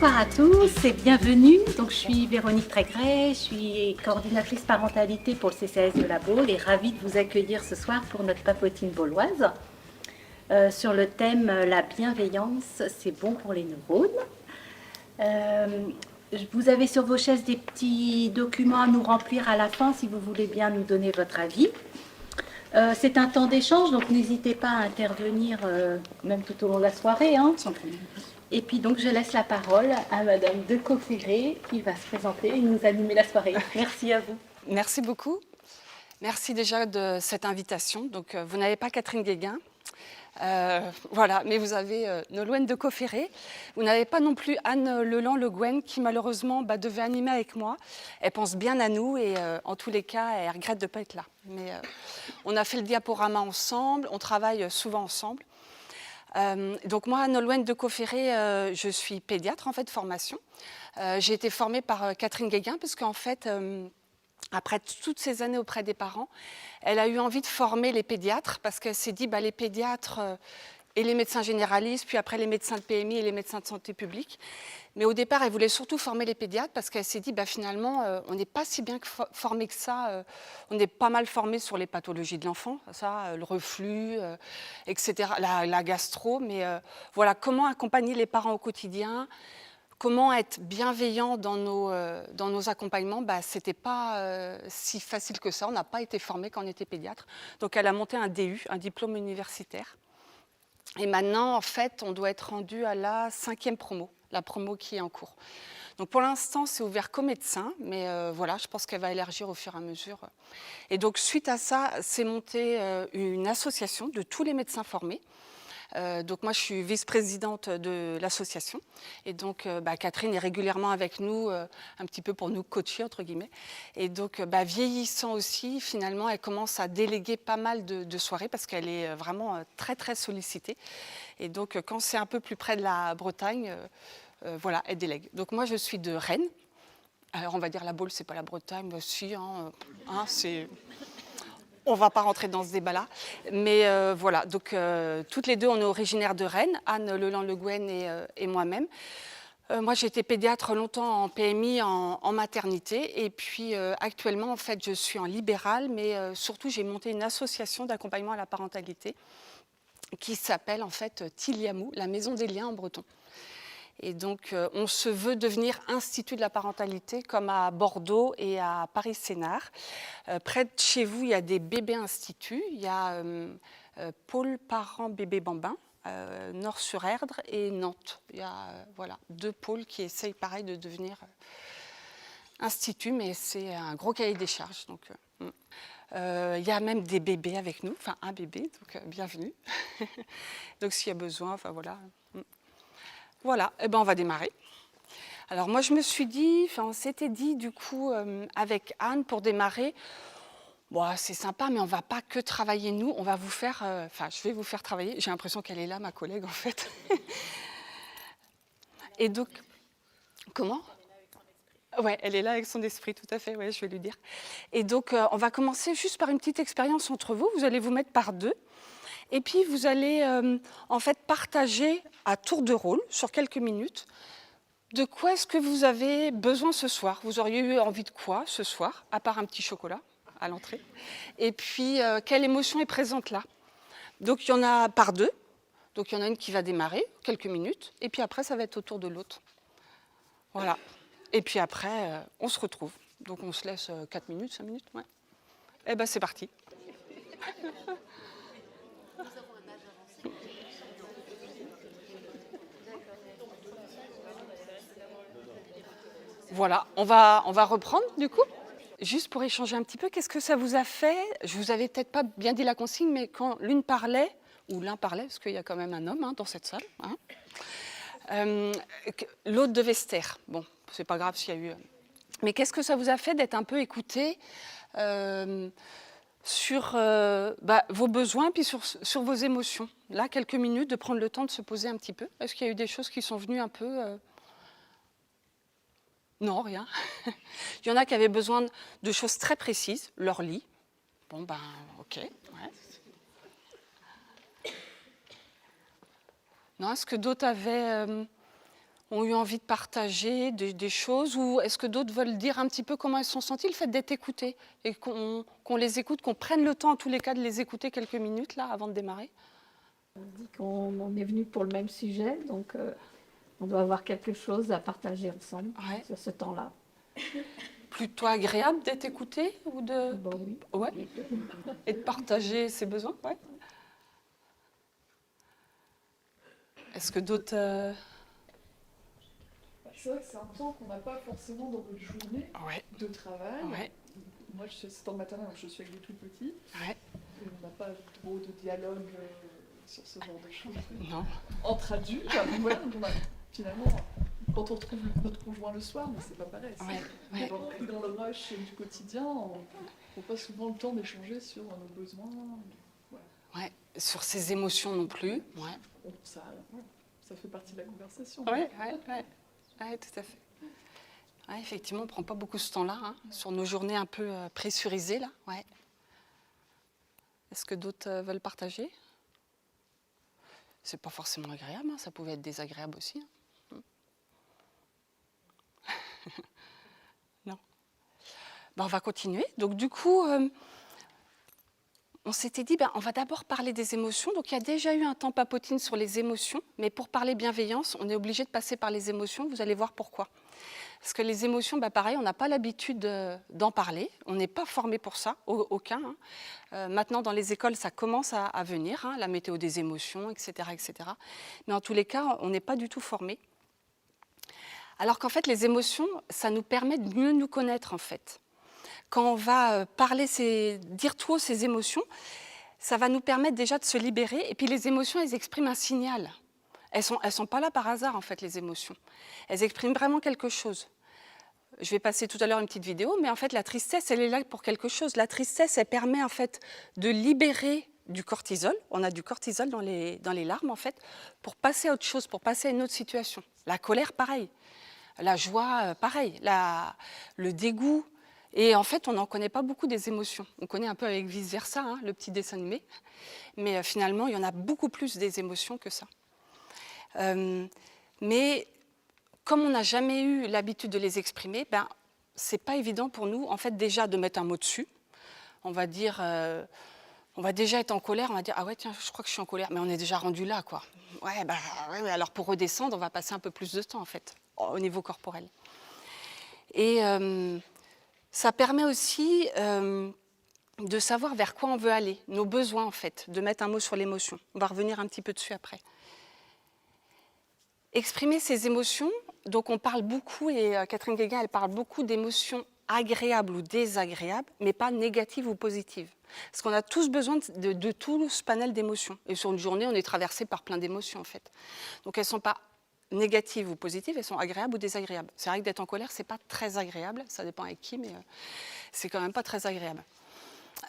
Bonsoir à tous et bienvenue. Donc, je suis Véronique Trégret, je suis coordinatrice parentalité pour le CCAS de la Baule et ravie de vous accueillir ce soir pour notre papotine bauloise sur le thème la bienveillance, c'est bon pour les neurones. Vous avez sur vos chaises des petits documents à nous remplir à la fin si vous voulez bien nous donner votre avis. C'est un temps d'échange, donc n'hésitez pas à intervenir même tout au long de la soirée. Sans problème. Et puis donc je laisse la parole à Madame de Cofferet qui va se présenter et nous animer la soirée. Merci à vous. Merci beaucoup. Merci déjà de cette invitation. Donc, vous n'avez pas Catherine Guéguin, voilà, mais vous avez Nolwenn de Cofferet. Vous n'avez pas non plus Anne Leland-Le Guen qui malheureusement devait animer avec moi. Elle pense bien à nous et en tous les cas, elle regrette de ne pas être là. Mais on a fait le diaporama ensemble, on travaille souvent ensemble. Donc moi, Nolwenn de Cofferet, je suis pédiatre en fait de formation. J'ai été formée par Catherine Guéguin parce qu'en fait, après toutes ces années auprès des parents, elle a eu envie de former les pédiatres parce qu'elle s'est dit les pédiatres et les médecins généralistes, puis après les médecins de PMI et les médecins de santé publique. Mais au départ, elle voulait surtout former les pédiatres parce qu'elle s'est dit finalement, on n'est pas si bien formés que ça. On est pas mal formés sur les pathologies de l'enfant, ça, le reflux, etc., la gastro. Mais voilà, comment accompagner les parents au quotidien, comment être bienveillant dans nos accompagnements, ce n'était pas si facile que ça. On n'a pas été formés quand on était pédiatre. Donc elle a monté un DU, un diplôme universitaire. Et maintenant, en fait, on doit être rendu à la 5e promo, la promo qui est en cours. Donc pour l'instant, c'est ouvert qu'aux médecins, mais voilà, je pense qu'elle va élargir au fur et à mesure. Et donc suite à ça, c'est monté une association de tous les médecins formés. Donc moi, je suis vice-présidente de l'association. Et donc, Catherine est régulièrement avec nous, un petit peu pour nous coacher, entre guillemets. Et donc, vieillissant aussi, finalement, elle commence à déléguer pas mal de soirées parce qu'elle est vraiment très, très sollicitée. Et donc, quand c'est un peu plus près de la Bretagne, voilà, elle délègue. Donc moi, je suis de Rennes. Alors, on va dire la Baule, c'est pas la Bretagne, mais si, c'est... On ne va pas rentrer dans ce débat-là. Mais voilà, donc toutes les deux, on est originaires de Rennes, Anne Leland-Le Guen et moi-même. Moi, j'ai été pédiatre longtemps en PMI, en maternité. Et puis actuellement, en fait, je suis en libéral, mais surtout, j'ai monté une association d'accompagnement à la parentalité qui s'appelle en fait Tiliamou, la maison des liens en breton. Et donc, on se veut devenir institut de la parentalité, comme à Bordeaux et à Paris-Sénard. Près de chez vous, il y a des bébés instituts. Il y a Pôle Parents Bébé Bambin, Nord-sur-Erdre et Nantes. Il y a voilà, 2 pôles qui essayent, pareil, de devenir institut, mais c'est un gros cahier des charges. Donc, il y a même des bébés avec nous, enfin un bébé, donc bienvenue. Donc, s'il y a besoin, enfin voilà. Voilà, on va démarrer. Alors moi, je me suis dit, on s'était dit du coup avec Anne pour démarrer, c'est sympa, mais on ne va pas que travailler nous, on va vous faire, je vais vous faire travailler. J'ai l'impression qu'elle est là, ma collègue, en fait. Et donc, comment ? Ouais, elle est là avec son esprit, tout à fait, ouais, je vais lui dire. Et donc, on va commencer juste par une petite expérience entre vous. Vous allez vous mettre par 2. Et puis, vous allez en fait partager à tour de rôle, sur quelques minutes, de quoi est-ce que vous avez besoin ce soir. Vous auriez eu envie de quoi ce soir, à part un petit chocolat à l'entrée. Et puis, quelle émotion est présente là. Donc, il y en a par 2. Donc, il y en a une qui va démarrer, quelques minutes. Et puis après, ça va être au tour de l'autre. Voilà. Et puis après, on se retrouve. Donc, on se laisse 4 minutes, 5 minutes. Ouais. C'est parti. Voilà, on va reprendre du coup. Juste pour échanger un petit peu, qu'est-ce que ça vous a fait? Je vous avais peut-être pas bien dit la consigne, mais quand l'une parlait, ou l'un parlait, parce qu'il y a quand même un homme dans cette salle, l'autre devait se taire. Bon, c'est pas grave s'il y a eu... Mais qu'est-ce que ça vous a fait d'être un peu écouté sur vos besoins, puis sur vos émotions? Là, quelques minutes, de prendre le temps de se poser un petit peu. Est-ce qu'il y a eu des choses qui sont venues un peu... Non, rien. Il y en a qui avaient besoin de choses très précises, leur lit. Bon, ok. Ouais. Non, est-ce que d'autres avaient ont eu envie de partager des choses, ou est-ce que d'autres veulent dire un petit peu comment elles se sont senties, le fait d'être écoutées, et qu'on les écoute, qu'on prenne le temps en tous les cas de les écouter quelques minutes là avant de démarrer? On dit qu'on est venu pour le même sujet, donc on doit avoir quelque chose à partager ensemble sur ce temps-là. Plutôt agréable d'être écouté ou de... Bon, oui. Ouais. Et de partager ses besoins, ouais. Est-ce que d'autres... C'est vrai que c'est un temps qu'on n'a pas forcément dans notre journée de travail. Ouais. Moi, je suis assistante maternelle, donc je suis avec des tout petits. Ouais. Et on n'a pas trop de dialogue sur ce genre de choses. Non. Entre adultes, ouais, finalement, quand on retrouve notre conjoint le soir, mais c'est pas pareil. Ouais. Dans le rush du quotidien, on n'a pas souvent le temps d'échanger sur nos besoins. Ouais. Sur ses émotions non plus. Ouais. Bon, ça fait partie de la conversation. Ouais, tout à fait. Ouais, effectivement, on ne prend pas beaucoup ce temps-là, hein, sur nos journées un peu pressurisées, là. Ouais. Est-ce que d'autres veulent partager? C'est pas forcément agréable, hein, ça pouvait être désagréable aussi. Hein. Non. Ben, on va continuer. Donc du coup, on s'était dit, on va d'abord parler des émotions. Donc il y a déjà eu un temps papotine sur les émotions, mais pour parler bienveillance, on est obligé de passer par les émotions. Vous allez voir pourquoi. Parce que les émotions, pareil, on n'a pas l'habitude d'en parler. On n'est pas formé pour ça, aucun. Hein. Maintenant, dans les écoles, ça commence à venir, hein, la météo des émotions, etc., etc. Mais en tous les cas, on n'est pas du tout formé. Alors qu'en fait, les émotions, ça nous permet de mieux nous connaître, en fait. Quand on va dire tout haut ces émotions, ça va nous permettre déjà de se libérer. Et puis les émotions, elles expriment un signal. Elles sont pas là par hasard, en fait, les émotions. Elles expriment vraiment quelque chose. Je vais passer tout à l'heure une petite vidéo, mais en fait, la tristesse, elle est là pour quelque chose. La tristesse, elle permet en fait de libérer du cortisol. On a du cortisol dans les larmes, en fait, pour passer à autre chose, pour passer à une autre situation. La colère, pareil. La joie, pareil. Le dégoût. Et en fait, on n'en connaît pas beaucoup des émotions. On connaît un peu avec vice-versa, hein, le petit dessin animé. Mais finalement, il y en a beaucoup plus des émotions que ça. Mais comme on n'a jamais eu l'habitude de les exprimer, c'est pas évident pour nous, en fait, déjà de mettre un mot dessus. On va dire, on va déjà être en colère, on va dire, ah ouais, tiens, je crois que je suis en colère, mais on est déjà rendu là, quoi. Ouais, alors pour redescendre, on va passer un peu plus de temps, en fait, au niveau corporel. Et ça permet aussi de savoir vers quoi on veut aller, nos besoins, en fait, de mettre un mot sur l'émotion. On va revenir un petit peu dessus après. Exprimer ses émotions, donc on parle beaucoup, et Catherine Guéguen, elle parle beaucoup d'émotions agréables ou désagréables, mais pas négatives ou positives. Parce qu'on a tous besoin de tout ce panel d'émotions. Et sur une journée, on est traversé par plein d'émotions, en fait. Donc elles ne sont pas négatives ou positives, elles sont agréables ou désagréables. C'est vrai que d'être en colère, ce n'est pas très agréable, ça dépend avec qui, mais c'est quand même pas très agréable.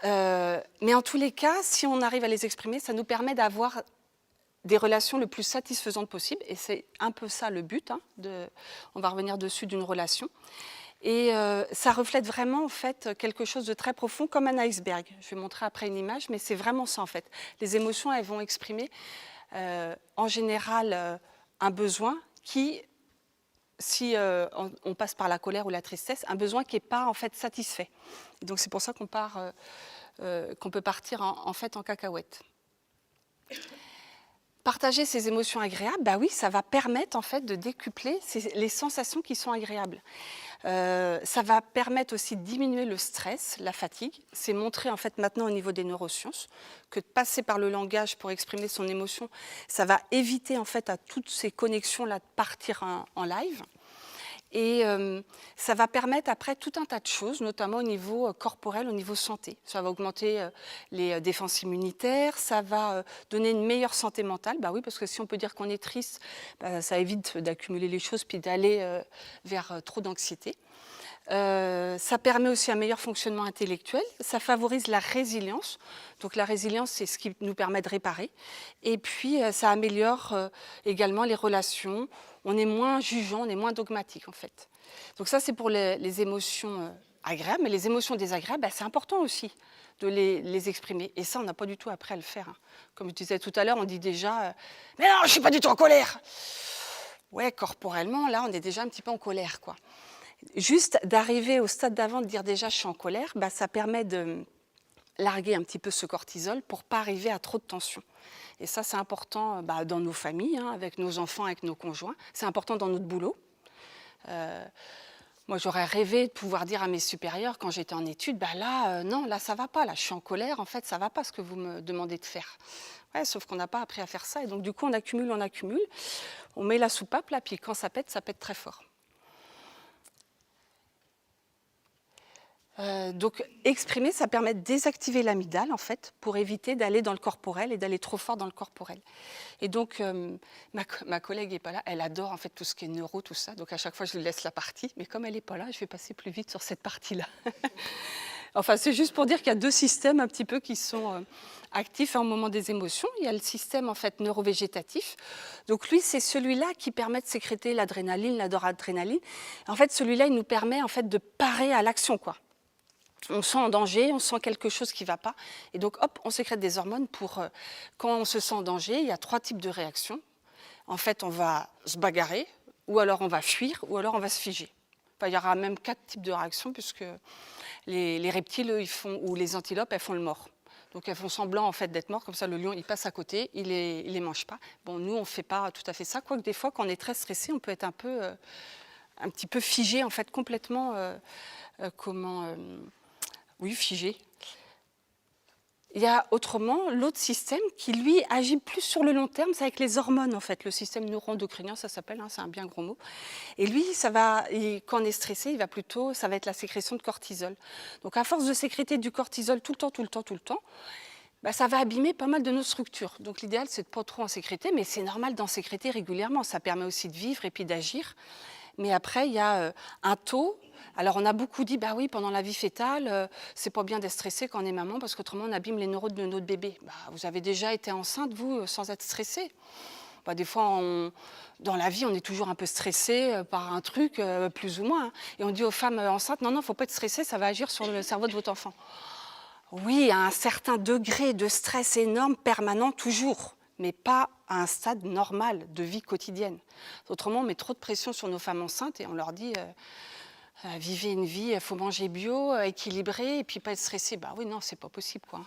Mais en tous les cas, si on arrive à les exprimer, ça nous permet d'avoir des relations le plus satisfaisantes possible, et c'est un peu ça le but, hein, on va revenir dessus, d'une relation. Et ça reflète vraiment en fait quelque chose de très profond, comme un iceberg. Je vais montrer après une image, mais c'est vraiment ça en fait. Les émotions, elles vont exprimer en général un besoin qui, si on passe par la colère ou la tristesse, un besoin qui n'est pas en fait satisfait. Et donc c'est pour ça qu'on peut partir en fait en cacahuète. Partager ces émotions agréables, oui, ça va permettre en fait de décupler les sensations qui sont agréables. Ça va permettre aussi de diminuer le stress, la fatigue. C'est montré en fait maintenant au niveau des neurosciences que de passer par le langage pour exprimer son émotion, ça va éviter en fait à toutes ces connexions-là de partir en live. Et ça va permettre après tout un tas de choses, notamment au niveau corporel, au niveau santé. Ça va augmenter les défenses immunitaires, ça va donner une meilleure santé mentale. Oui, parce que si on peut dire qu'on est triste, ça évite d'accumuler les choses puis d'aller vers trop d'anxiété. Ça permet aussi un meilleur fonctionnement intellectuel, ça favorise la résilience. Donc la résilience, c'est ce qui nous permet de réparer. Et puis ça améliore également les relations. On est moins jugeant, on est moins dogmatique en fait. Donc ça, c'est pour les émotions agréables, mais les émotions désagréables, c'est important aussi de les exprimer. Et ça, on n'a pas du tout appris à le faire. Hein. Comme je disais tout à l'heure, on dit déjà « Mais non, je ne suis pas du tout en colère !» ouais, corporellement, là, on est déjà un petit peu en colère, quoi. Juste d'arriver au stade d'avant, de dire déjà je suis en colère, bah, ça permet de larguer un petit peu ce cortisol pour ne pas arriver à trop de tension. Et ça, c'est important bah, dans nos familles, hein, avec nos enfants, avec nos conjoints. C'est important dans notre boulot. Moi, j'aurais rêvé de pouvoir dire à mes supérieurs, quand j'étais en études, bah là, non, là, ça ne va pas. Là, je suis en colère. En fait, ça ne va pas ce que vous me demandez de faire. Ouais, sauf qu'on n'a pas appris à faire ça. Et donc, du coup, on accumule. On met la soupape, là, puis quand ça pète très fort. Donc, exprimer, ça permet de désactiver l'amygdale, en fait, pour éviter d'aller dans le corporel et d'aller trop fort dans le corporel. Et donc, ma collègue n'est pas là, elle adore, en fait, tout ce qui est neuro, tout ça. Donc, à chaque fois, je lui laisse la partie. Mais comme elle n'est pas là, je vais passer plus vite sur cette partie-là. Enfin, c'est juste pour dire qu'il y a deux systèmes un petit peu qui sont actifs au moment des émotions. Il y a le système, en fait, neurovégétatif. Donc, lui, c'est celui-là qui permet de sécréter l'adrénaline, la noradrénaline. En fait, celui-là, il nous permet, en fait, de parer à l'action, quoi. On sent en danger, on sent quelque chose qui ne va pas. Et donc, hop, on sécrète des hormones pour... quand on se sent en danger, il y a 3 types de réactions. En fait, on va se bagarrer, ou alors on va fuir, ou alors on va se figer. Enfin, il y aura même 4 types de réactions, puisque les reptiles, eux, ou les antilopes, elles font le mort. Donc, elles font semblant, en fait, d'être mortes. Comme ça, le lion, il passe à côté, il les mange pas. Bon, nous, on ne fait pas tout à fait ça. Quoique, des fois, quand on est très stressé, on peut être un petit peu figé, en fait, complètement... Oui, figé. Il y a autrement l'autre système qui, lui, agit plus sur le long terme, c'est avec les hormones, en fait. Le système neuro-endocrinien, ça s'appelle, hein, c'est un bien gros mot. Et lui, quand on est stressé, ça va être la sécrétion de cortisol. Donc, à force de sécréter du cortisol tout le temps, bah, ça va abîmer pas mal de nos structures. Donc, l'idéal, c'est de ne pas trop en sécréter, mais c'est normal d'en sécréter régulièrement. Ça permet aussi de vivre et puis d'agir. Mais après, il y a un taux. Alors, on a beaucoup dit, bah oui, pendant la vie fétale, c'est pas bien d'être stressé quand on est maman, parce qu'autrement, on abîme les neurones de notre bébé. Bah, vous avez déjà été enceinte, vous, sans être stressé. Bah, des fois, dans la vie, on est toujours un peu stressé par un truc, plus ou moins. Hein. Et on dit aux femmes enceintes, non, il ne faut pas être stressé, ça va agir sur le cerveau de votre enfant. Oui, à un certain degré de stress énorme, permanent, toujours, mais pas à un stade normal de vie quotidienne. Autrement, on met trop de pression sur nos femmes enceintes et on leur dit vivez une vie, il faut manger bio, équilibré, et puis pas être stressé. Bah oui, non, c'est pas possible, quoi.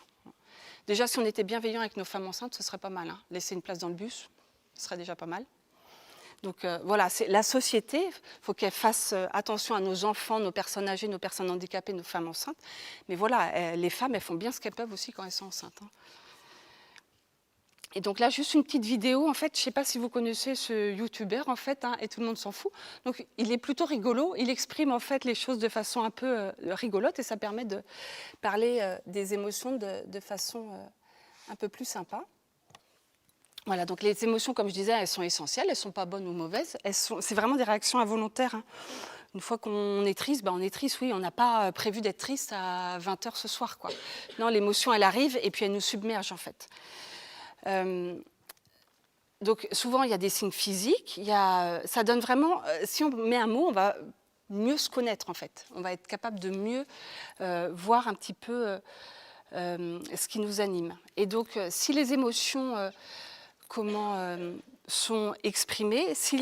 Déjà, si on était bienveillant avec nos femmes enceintes, ce serait pas mal. Hein. Laisser une place dans le bus, ce serait déjà pas mal. Donc voilà, la société, il faut qu'elle fasse attention à nos enfants, nos personnes âgées, nos personnes handicapées, nos femmes enceintes. Mais voilà, les femmes, elles font bien ce qu'elles peuvent aussi quand elles sont enceintes. Hein. Et donc là, juste une petite vidéo, en fait, je ne sais pas si vous connaissez ce youtubeur, en fait, hein, et tout le monde s'en fout. Donc, il est plutôt rigolo, il exprime, en fait, les choses de façon un peu rigolote, et ça permet de parler des émotions de façon un peu plus sympa. Voilà, donc les émotions, comme je disais, elles sont essentielles, elles ne sont pas bonnes ou mauvaises, c'est vraiment des réactions involontaires. Hein. Une fois qu'on est triste, on est triste, oui, on n'a pas prévu d'être triste à 20h ce soir, quoi. Non, l'émotion, elle arrive, et puis elle nous submerge, en fait. Donc souvent il y a des signes physiques, ça donne vraiment, si on met un mot, on va mieux se connaître en fait, on va être capable de mieux voir un petit peu ce qui nous anime. Et donc si les émotions sont exprimées, si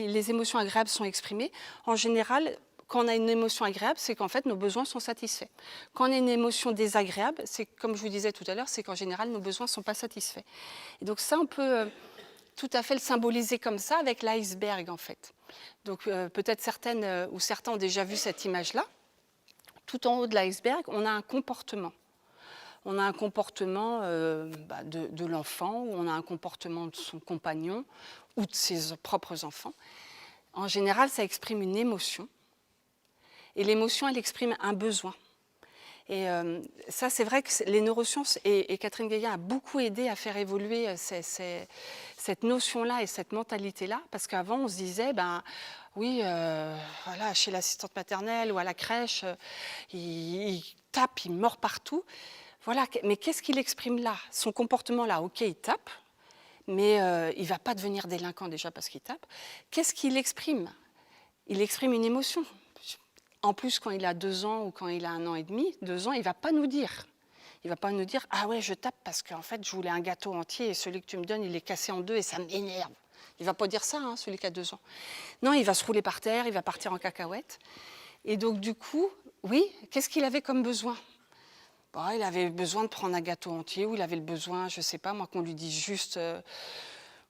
les émotions agréables sont exprimées, en général, quand on a une émotion agréable, c'est qu'en fait, nos besoins sont satisfaits. Quand on a une émotion désagréable, c'est comme je vous disais tout à l'heure, c'est qu'en général, nos besoins ne sont pas satisfaits. Et donc ça, on peut tout à fait le symboliser comme ça avec l'iceberg, en fait. Donc peut-être certaines ou certains ont déjà vu cette image-là. Tout en haut de l'iceberg, on a un comportement. On a un comportement de l'enfant, ou on a un comportement de son compagnon, ou de ses propres enfants. En général, ça exprime une émotion. Et l'émotion, elle exprime un besoin. Et ça, c'est vrai que les neurosciences, et Catherine Guéguin a beaucoup aidé à faire évoluer cette notion-là et cette mentalité-là, parce qu'avant, on se disait, oui, voilà, chez l'assistante maternelle ou à la crèche, il tape, il mord partout. Voilà, mais qu'est-ce qu'il exprime là? Son comportement-là, ok, il tape, mais il ne va pas devenir délinquant déjà parce qu'il tape. Qu'est-ce qu'il exprime? Il exprime une émotion. En plus, quand il a 2 ans ou quand il a 1 an et demi, 2 ans, il ne va pas nous dire. Il ne va pas nous dire « Ah ouais, je tape parce qu'en fait, je voulais un gâteau entier et celui que tu me donnes, il est cassé en 2 et ça m'énerve. » Il ne va pas dire ça, hein, celui qui a 2 ans. Non, il va se rouler par terre, il va partir en cacahuète. Et donc, du coup, oui, qu'est-ce qu'il avait comme besoin? Bon, il avait besoin de prendre un gâteau entier, ou il avait le besoin, je ne sais pas, moi, qu'on lui dise juste,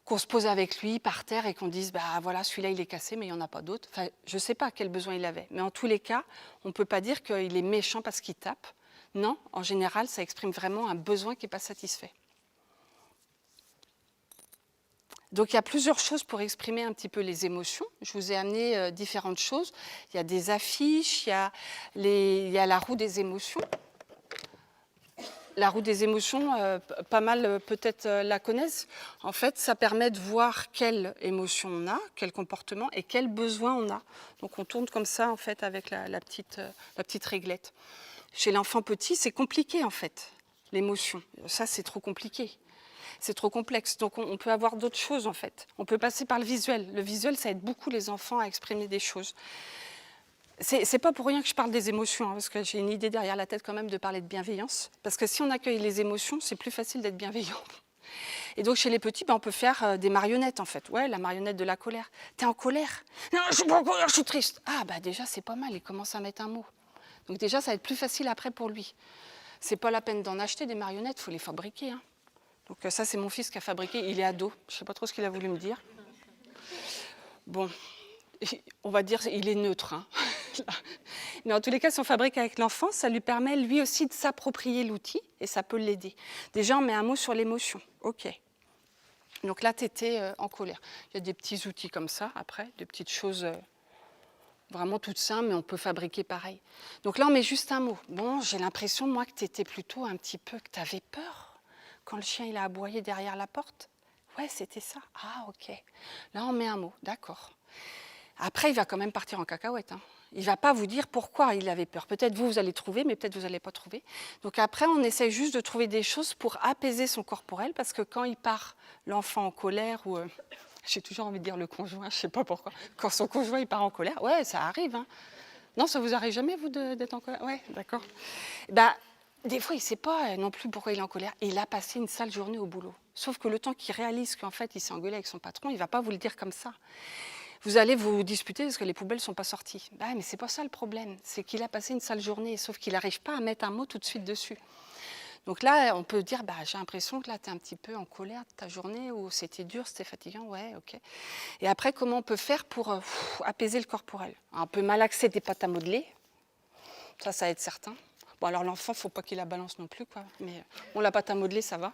qu'on se pose avec lui par terre et qu'on dise, bah voilà, celui-là, il est cassé, mais il n'y en a pas d'autre. Enfin, je ne sais pas quel besoin il avait. Mais en tous les cas, on ne peut pas dire qu'il est méchant parce qu'il tape. Non, en général, ça exprime vraiment un besoin qui n'est pas satisfait. Donc, il y a plusieurs choses pour exprimer un petit peu les émotions. Je vous ai amené différentes choses. Il y a des affiches, il y a la roue des émotions. La roue des émotions, pas mal peut-être la connaissent. En fait, ça permet de voir quelle émotion on a, quel comportement et quel besoin on a. Donc, on tourne comme ça, en fait, avec la petite réglette. Chez l'enfant petit, c'est compliqué, en fait, l'émotion. Ça, c'est trop compliqué. C'est trop complexe. Donc, on peut avoir d'autres choses, en fait. On peut passer par le visuel. Le visuel, ça aide beaucoup les enfants à exprimer des choses. C'est pas pour rien que je parle des émotions, hein, parce que j'ai une idée derrière la tête quand même de parler de bienveillance. Parce que si on accueille les émotions, c'est plus facile d'être bienveillant. Et donc, chez les petits, on peut faire des marionnettes, en fait. Ouais, la marionnette de la colère. T'es en colère? Non, je suis pas en colère, je suis triste. Ah, bah déjà, c'est pas mal. Il commence à mettre un mot. Donc déjà, ça va être plus facile après pour lui. C'est pas la peine d'en acheter des marionnettes, il faut les fabriquer, hein. Donc ça, c'est mon fils qui a fabriqué. Il est ado. Je ne sais pas trop ce qu'il a voulu me dire. Bon, on va dire qu'il est neutre, hein. Mais en tous les cas, si on fabrique avec l'enfant, ça lui permet lui aussi de s'approprier l'outil et ça peut l'aider. Déjà, on met un mot sur l'émotion. OK. Donc là, tu étais en colère. Il y a des petits outils comme ça, après, des petites choses vraiment toutes simples, mais on peut fabriquer pareil. Donc là, on met juste un mot. Bon, j'ai l'impression, moi, que tu étais plutôt un petit peu, que tu avais peur quand le chien il a aboyé derrière la porte. Ouais, c'était ça. Ah, OK. Là, on met un mot. D'accord. Après, il va quand même partir en cacahuète, hein. Il ne va pas vous dire pourquoi il avait peur. Peut-être vous allez trouver, mais peut-être vous n'allez pas trouver. Donc après, on essaye juste de trouver des choses pour apaiser son corporel, parce que quand il part, l'enfant en colère, ou j'ai toujours envie de dire le conjoint, je ne sais pas pourquoi, quand son conjoint il part en colère, ouais, ça arrive, hein. Non, ça vous arrive jamais, vous, d'être en colère? Ouais, d'accord. Bah, des fois, il ne sait pas non plus pourquoi il est en colère. Et il a passé une sale journée au boulot. Sauf que le temps qu'il réalise qu'en fait, il s'est engueulé avec son patron, il ne va pas vous le dire comme ça. Vous allez vous disputer parce que les poubelles ne sont pas sorties. Bah, mais ce n'est pas ça le problème. C'est qu'il a passé une sale journée, sauf qu'il n'arrive pas à mettre un mot tout de suite dessus. Donc là, on peut dire, bah, j'ai l'impression que là, tu es un petit peu en colère de ta journée, ou c'était dur, c'était fatigant, ouais, OK. Et après, comment on peut faire pour apaiser le corporel? On peut malaxer des pâtes à modeler. Ça aide certains. Bon, alors l'enfant, il ne faut pas qu'il la balance non plus, quoi. Mais la pâte à modeler, ça va.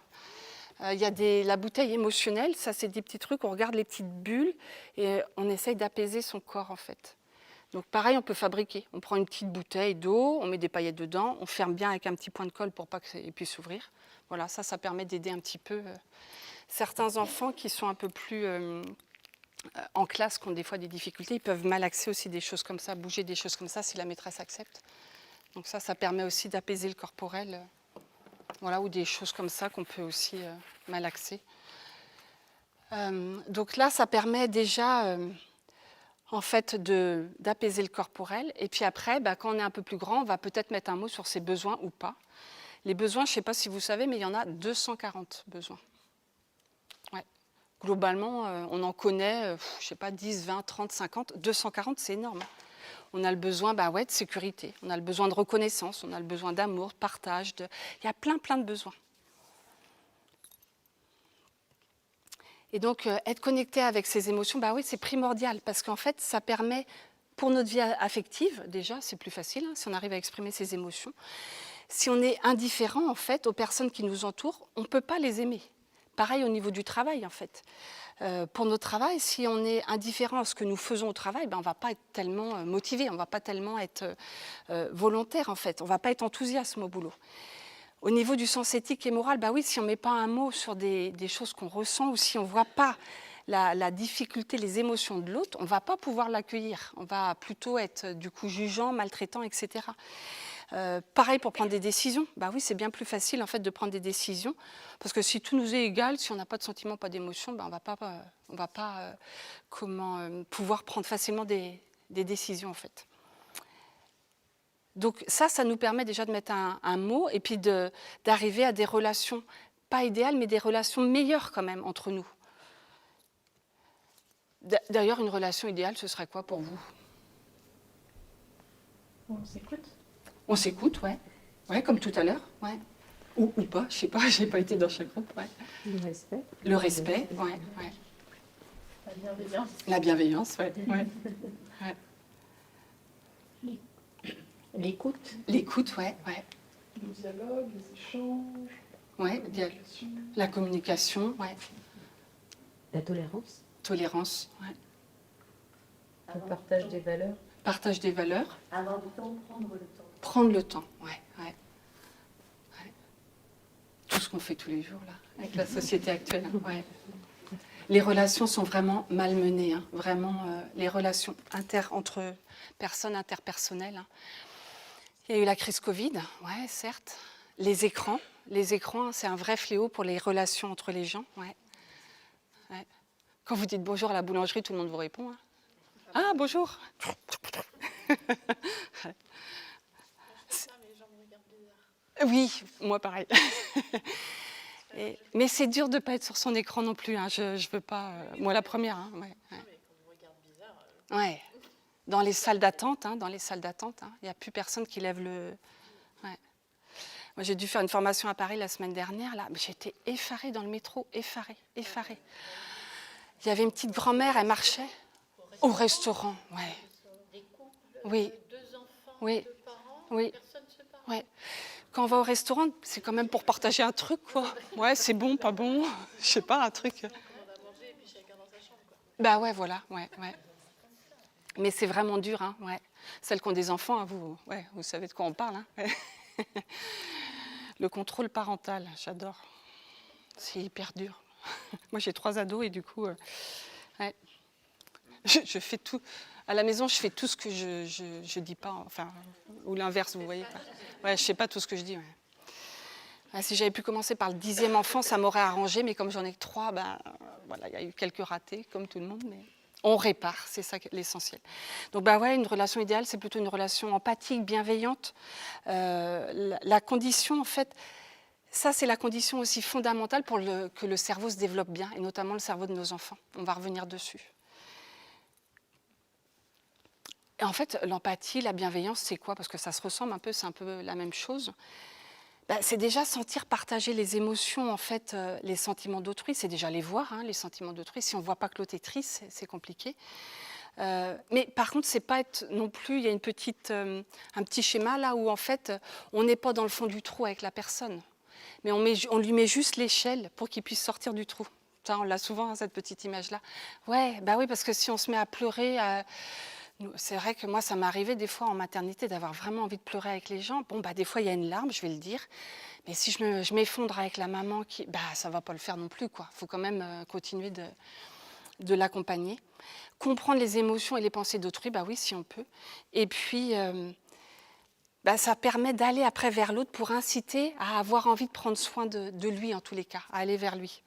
Il y a la bouteille émotionnelle, ça c'est des petits trucs, on regarde les petites bulles et on essaye d'apaiser son corps en fait. Donc pareil, on peut fabriquer. On prend une petite bouteille d'eau, on met des paillettes dedans, on ferme bien avec un petit point de colle pour pas qu'il puisse s'ouvrir. Voilà, ça permet d'aider un petit peu certains enfants qui sont un peu plus en classe, qui ont des fois des difficultés. Ils peuvent malaxer aussi des choses comme ça, bouger des choses comme ça si la maîtresse accepte. Donc ça permet aussi d'apaiser le corporel. Voilà, ou des choses comme ça qu'on peut aussi malaxer. Donc là, ça permet déjà en fait d'apaiser le corporel. Et puis après, quand on est un peu plus grand, on va peut-être mettre un mot sur ses besoins ou pas. Les besoins, je ne sais pas si vous savez, mais il y en a 240 besoins. Ouais. Globalement, on en connaît, je ne sais pas, 10, 20, 30, 50. 240, c'est énorme. On a le besoin de sécurité, on a le besoin de reconnaissance, on a le besoin d'amour, de partage. Il y a plein de besoins. Et donc, être connecté avec ses émotions, oui, c'est primordial parce qu'en fait, ça permet, pour notre vie affective, déjà, c'est plus facile hein, si on arrive à exprimer ses émotions. Si on est indifférent, en fait, aux personnes qui nous entourent, on ne peut pas les aimer. Pareil au niveau du travail, en fait. Pour notre travail, si on est indifférent à ce que nous faisons au travail, on ne va pas être tellement motivé, on ne va pas tellement être volontaire, en fait. On ne va pas être enthousiaste au boulot. Au niveau du sens éthique et moral, oui, si on ne met pas un mot sur des choses qu'on ressent ou si on ne voit pas la difficulté, les émotions de l'autre, on ne va pas pouvoir l'accueillir. On va plutôt être du coup jugeant, maltraitant, etc. Pareil pour prendre des décisions. Oui, c'est bien plus facile en fait de prendre des décisions parce que si tout nous est égal, si on n'a pas de sentiments, pas d'émotions, on va pas pouvoir prendre facilement des décisions en fait. Donc ça nous permet déjà de mettre un mot et puis d'arriver à des relations pas idéales mais des relations meilleures quand même entre nous. D'ailleurs, une relation idéale, ce serait quoi pour vous? On s'écoute. On s'écoute, ouais. Ouais, comme tout à l'heure, ouais. Ou pas, je sais pas, j'ai pas été dans chaque groupe, ouais. Le respect. Le respect, ouais, ouais. La bienveillance. La bienveillance, ouais, ouais. Ouais. L'écoute. L'écoute, ouais, ouais. Le dialogue, les échanges, Ouais, la communication, ouais. La tolérance. Tolérance, ouais. Le partage des valeurs. Partage des valeurs. Avoir du temps, prendre le temps. Prendre le temps, ouais, ouais. Ouais. Tout ce qu'on fait tous les jours, là, avec la société actuelle, hein, ouais. Les relations sont vraiment malmenées, hein, vraiment, les relations entre personnes interpersonnelles. Hein. Il y a eu la crise Covid, ouais, certes. Les écrans, hein, c'est un vrai fléau pour les relations entre les gens, ouais. Ouais. Quand vous dites bonjour à la boulangerie, tout le monde vous répond. Hein. Ah, bonjour. Oui, moi pareil. Mais c'est dur de ne pas être sur son écran non plus. Hein. Je veux pas. Moi la première. Hein. Ouais, ouais. Ouais. Dans les salles d'attente, hein, il n'y a plus personne qui lève le. Ouais. Moi j'ai dû faire une formation à Paris la semaine dernière. Là, j'étais effarée dans le métro, effarée. Il y avait une petite grand-mère, elle marchait au restaurant. Ouais. Oui. Oui. Oui. Ouais. Quand on va au restaurant, c'est quand même pour partager un truc, quoi. Ouais, c'est bon, pas bon, je sais pas, un truc. Bah ouais, voilà, ouais. Mais c'est vraiment dur, hein, ouais. Celles qui ont des enfants, hein, vous savez de quoi on parle, hein. Ouais. Le contrôle parental, j'adore. C'est hyper dur. Moi, j'ai 3 ados et du coup, ouais. Je fais tout. À la maison, je fais tout ce que je dis pas, enfin, ou l'inverse, vous voyez. Ouais, je sais pas tout ce que je dis. Ouais. Ouais, si j'avais pu commencer par le 10e enfant, ça m'aurait arrangé, mais comme j'en ai que 3, ben, voilà, il y a eu quelques ratés, comme tout le monde, mais on répare, c'est ça l'essentiel. Donc, bah ouais, une relation idéale, c'est plutôt une relation empathique, bienveillante. La condition, en fait, ça, c'est la condition aussi fondamentale pour que le cerveau se développe bien, et notamment le cerveau de nos enfants. On va revenir dessus. Et en fait, l'empathie, la bienveillance, c'est quoi? Parce que ça se ressemble un peu, c'est un peu la même chose. Ben, c'est déjà sentir partager les émotions, en fait, les sentiments d'autrui. C'est déjà les voir, hein, les sentiments d'autrui. Si on ne voit pas que l'autre est triste, c'est compliqué. Mais par contre, c'est pas être non plus. Il y a un petit schéma là où en fait, on n'est pas dans le fond du trou avec la personne, mais on lui met juste l'échelle pour qu'il puisse sortir du trou. Ça, on l'a souvent, hein, cette petite image là. Ouais, bah oui, parce que si on se met à pleurer. C'est vrai que moi, ça m'est arrivé des fois en maternité d'avoir vraiment envie de pleurer avec les gens. Bon, bah, des fois, il y a une larme, je vais le dire. Mais si je m'effondre avec la maman, ça ne va pas le faire non plus, quoi. Il faut quand même continuer de l'accompagner. Comprendre les émotions et les pensées d'autrui, bah oui, si on peut. Et puis, ça permet d'aller après vers l'autre pour inciter à avoir envie de prendre soin de lui, en tous les cas, à aller vers lui.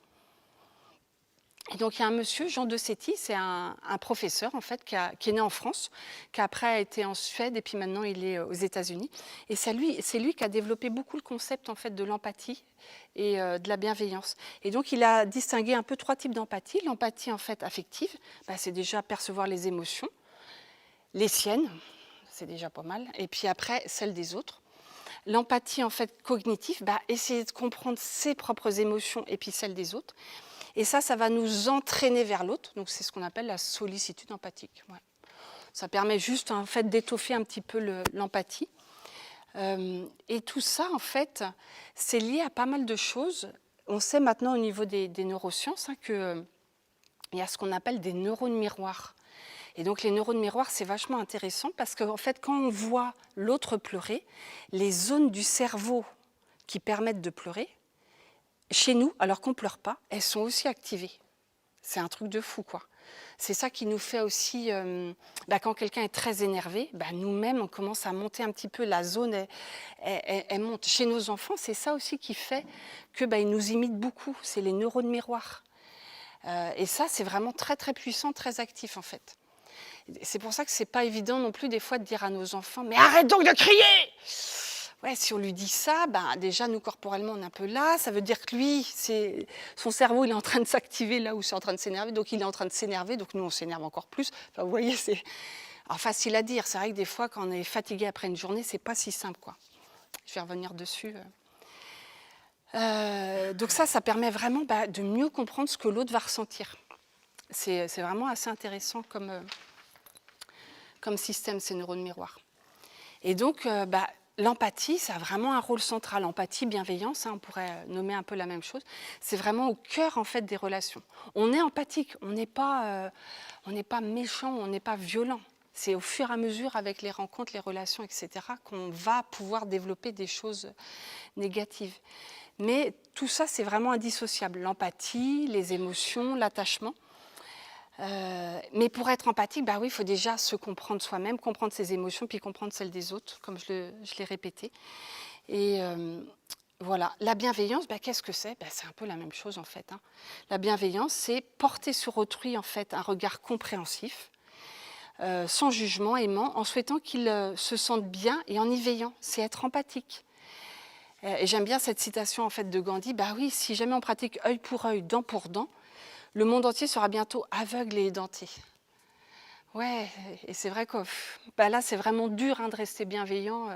Et donc, il y a un monsieur, Jean de Séti, c'est un professeur, en fait, qui est né en France, qui après a été en Suède, et puis maintenant, il est aux États-Unis. Et c'est lui qui a développé beaucoup le concept, en fait, de l'empathie et de la bienveillance. Et donc, il a distingué un peu 3 types d'empathie. L'empathie, en fait, affective, c'est déjà percevoir les émotions, les siennes, c'est déjà pas mal, et puis après, celles des autres. L'empathie, en fait, cognitive, essayer de comprendre ses propres émotions et puis celles des autres. Et ça va nous entraîner vers l'autre. Donc, c'est ce qu'on appelle la sollicitude empathique. Ouais. Ça permet juste, en fait, d'étoffer un petit peu l'empathie. Et tout ça, en fait, c'est lié à pas mal de choses. On sait maintenant au niveau des neurosciences qu'il y a ce qu'on appelle des neurones miroirs. Et donc, les neurones miroirs, c'est vachement intéressant parce qu'en fait, quand on voit l'autre pleurer, les zones du cerveau qui permettent de pleurer, chez nous, alors qu'on ne pleure pas, elles sont aussi activées. C'est un truc de fou, quoi. C'est ça qui nous fait aussi, quand quelqu'un est très énervé, nous-mêmes, on commence à monter un petit peu, la zone, elle monte. Chez nos enfants, c'est ça aussi qui fait qu'ils nous imitent beaucoup, c'est les neurones miroirs. Et ça, c'est vraiment très, très puissant, très actif, en fait. C'est pour ça que ce n'est pas évident non plus, des fois, de dire à nos enfants « Mais arrête donc de crier !» ouais, si on lui dit ça, ben, déjà, nous, corporellement, on est un peu là. Ça veut dire que lui, son cerveau, il est en train de s'activer là où c'est en train de s'énerver. Donc, il est en train de s'énerver. Donc, nous, on s'énerve encore plus. Enfin, vous voyez, c'est facile à dire. C'est vrai que des fois, quand on est fatigué après une journée, c'est pas si simple, quoi. Je vais revenir dessus. Donc, ça permet vraiment de mieux comprendre ce que l'autre va ressentir. C'est vraiment assez intéressant comme système, ces neurones miroirs. Et donc, l'empathie, ça a vraiment un rôle central. Empathie, bienveillance, on pourrait nommer un peu la même chose. C'est vraiment au cœur, en fait, des relations. On est empathique, on n'est pas méchant, on n'est pas violent. C'est au fur et à mesure, avec les rencontres, les relations, etc., qu'on va pouvoir développer des choses négatives. Mais tout ça, c'est vraiment indissociable. L'empathie, les émotions, l'attachement. Mais pour être empathique, oui, il faut déjà se comprendre soi-même, comprendre ses émotions, puis comprendre celles des autres, comme je l'ai répété. Et voilà. La bienveillance, qu'est-ce que c'est ? C'est un peu la même chose, en fait. La bienveillance, c'est porter sur autrui, en fait, un regard compréhensif, sans jugement, aimant, en souhaitant qu'il se sente bien et en y veillant. C'est être empathique. Et j'aime bien cette citation, en fait, de Gandhi. Oui, si jamais on pratique œil pour œil, dent pour dent, le monde entier sera bientôt aveugle et édenté. Ouais, et c'est vrai que là, c'est vraiment dur de rester bienveillant.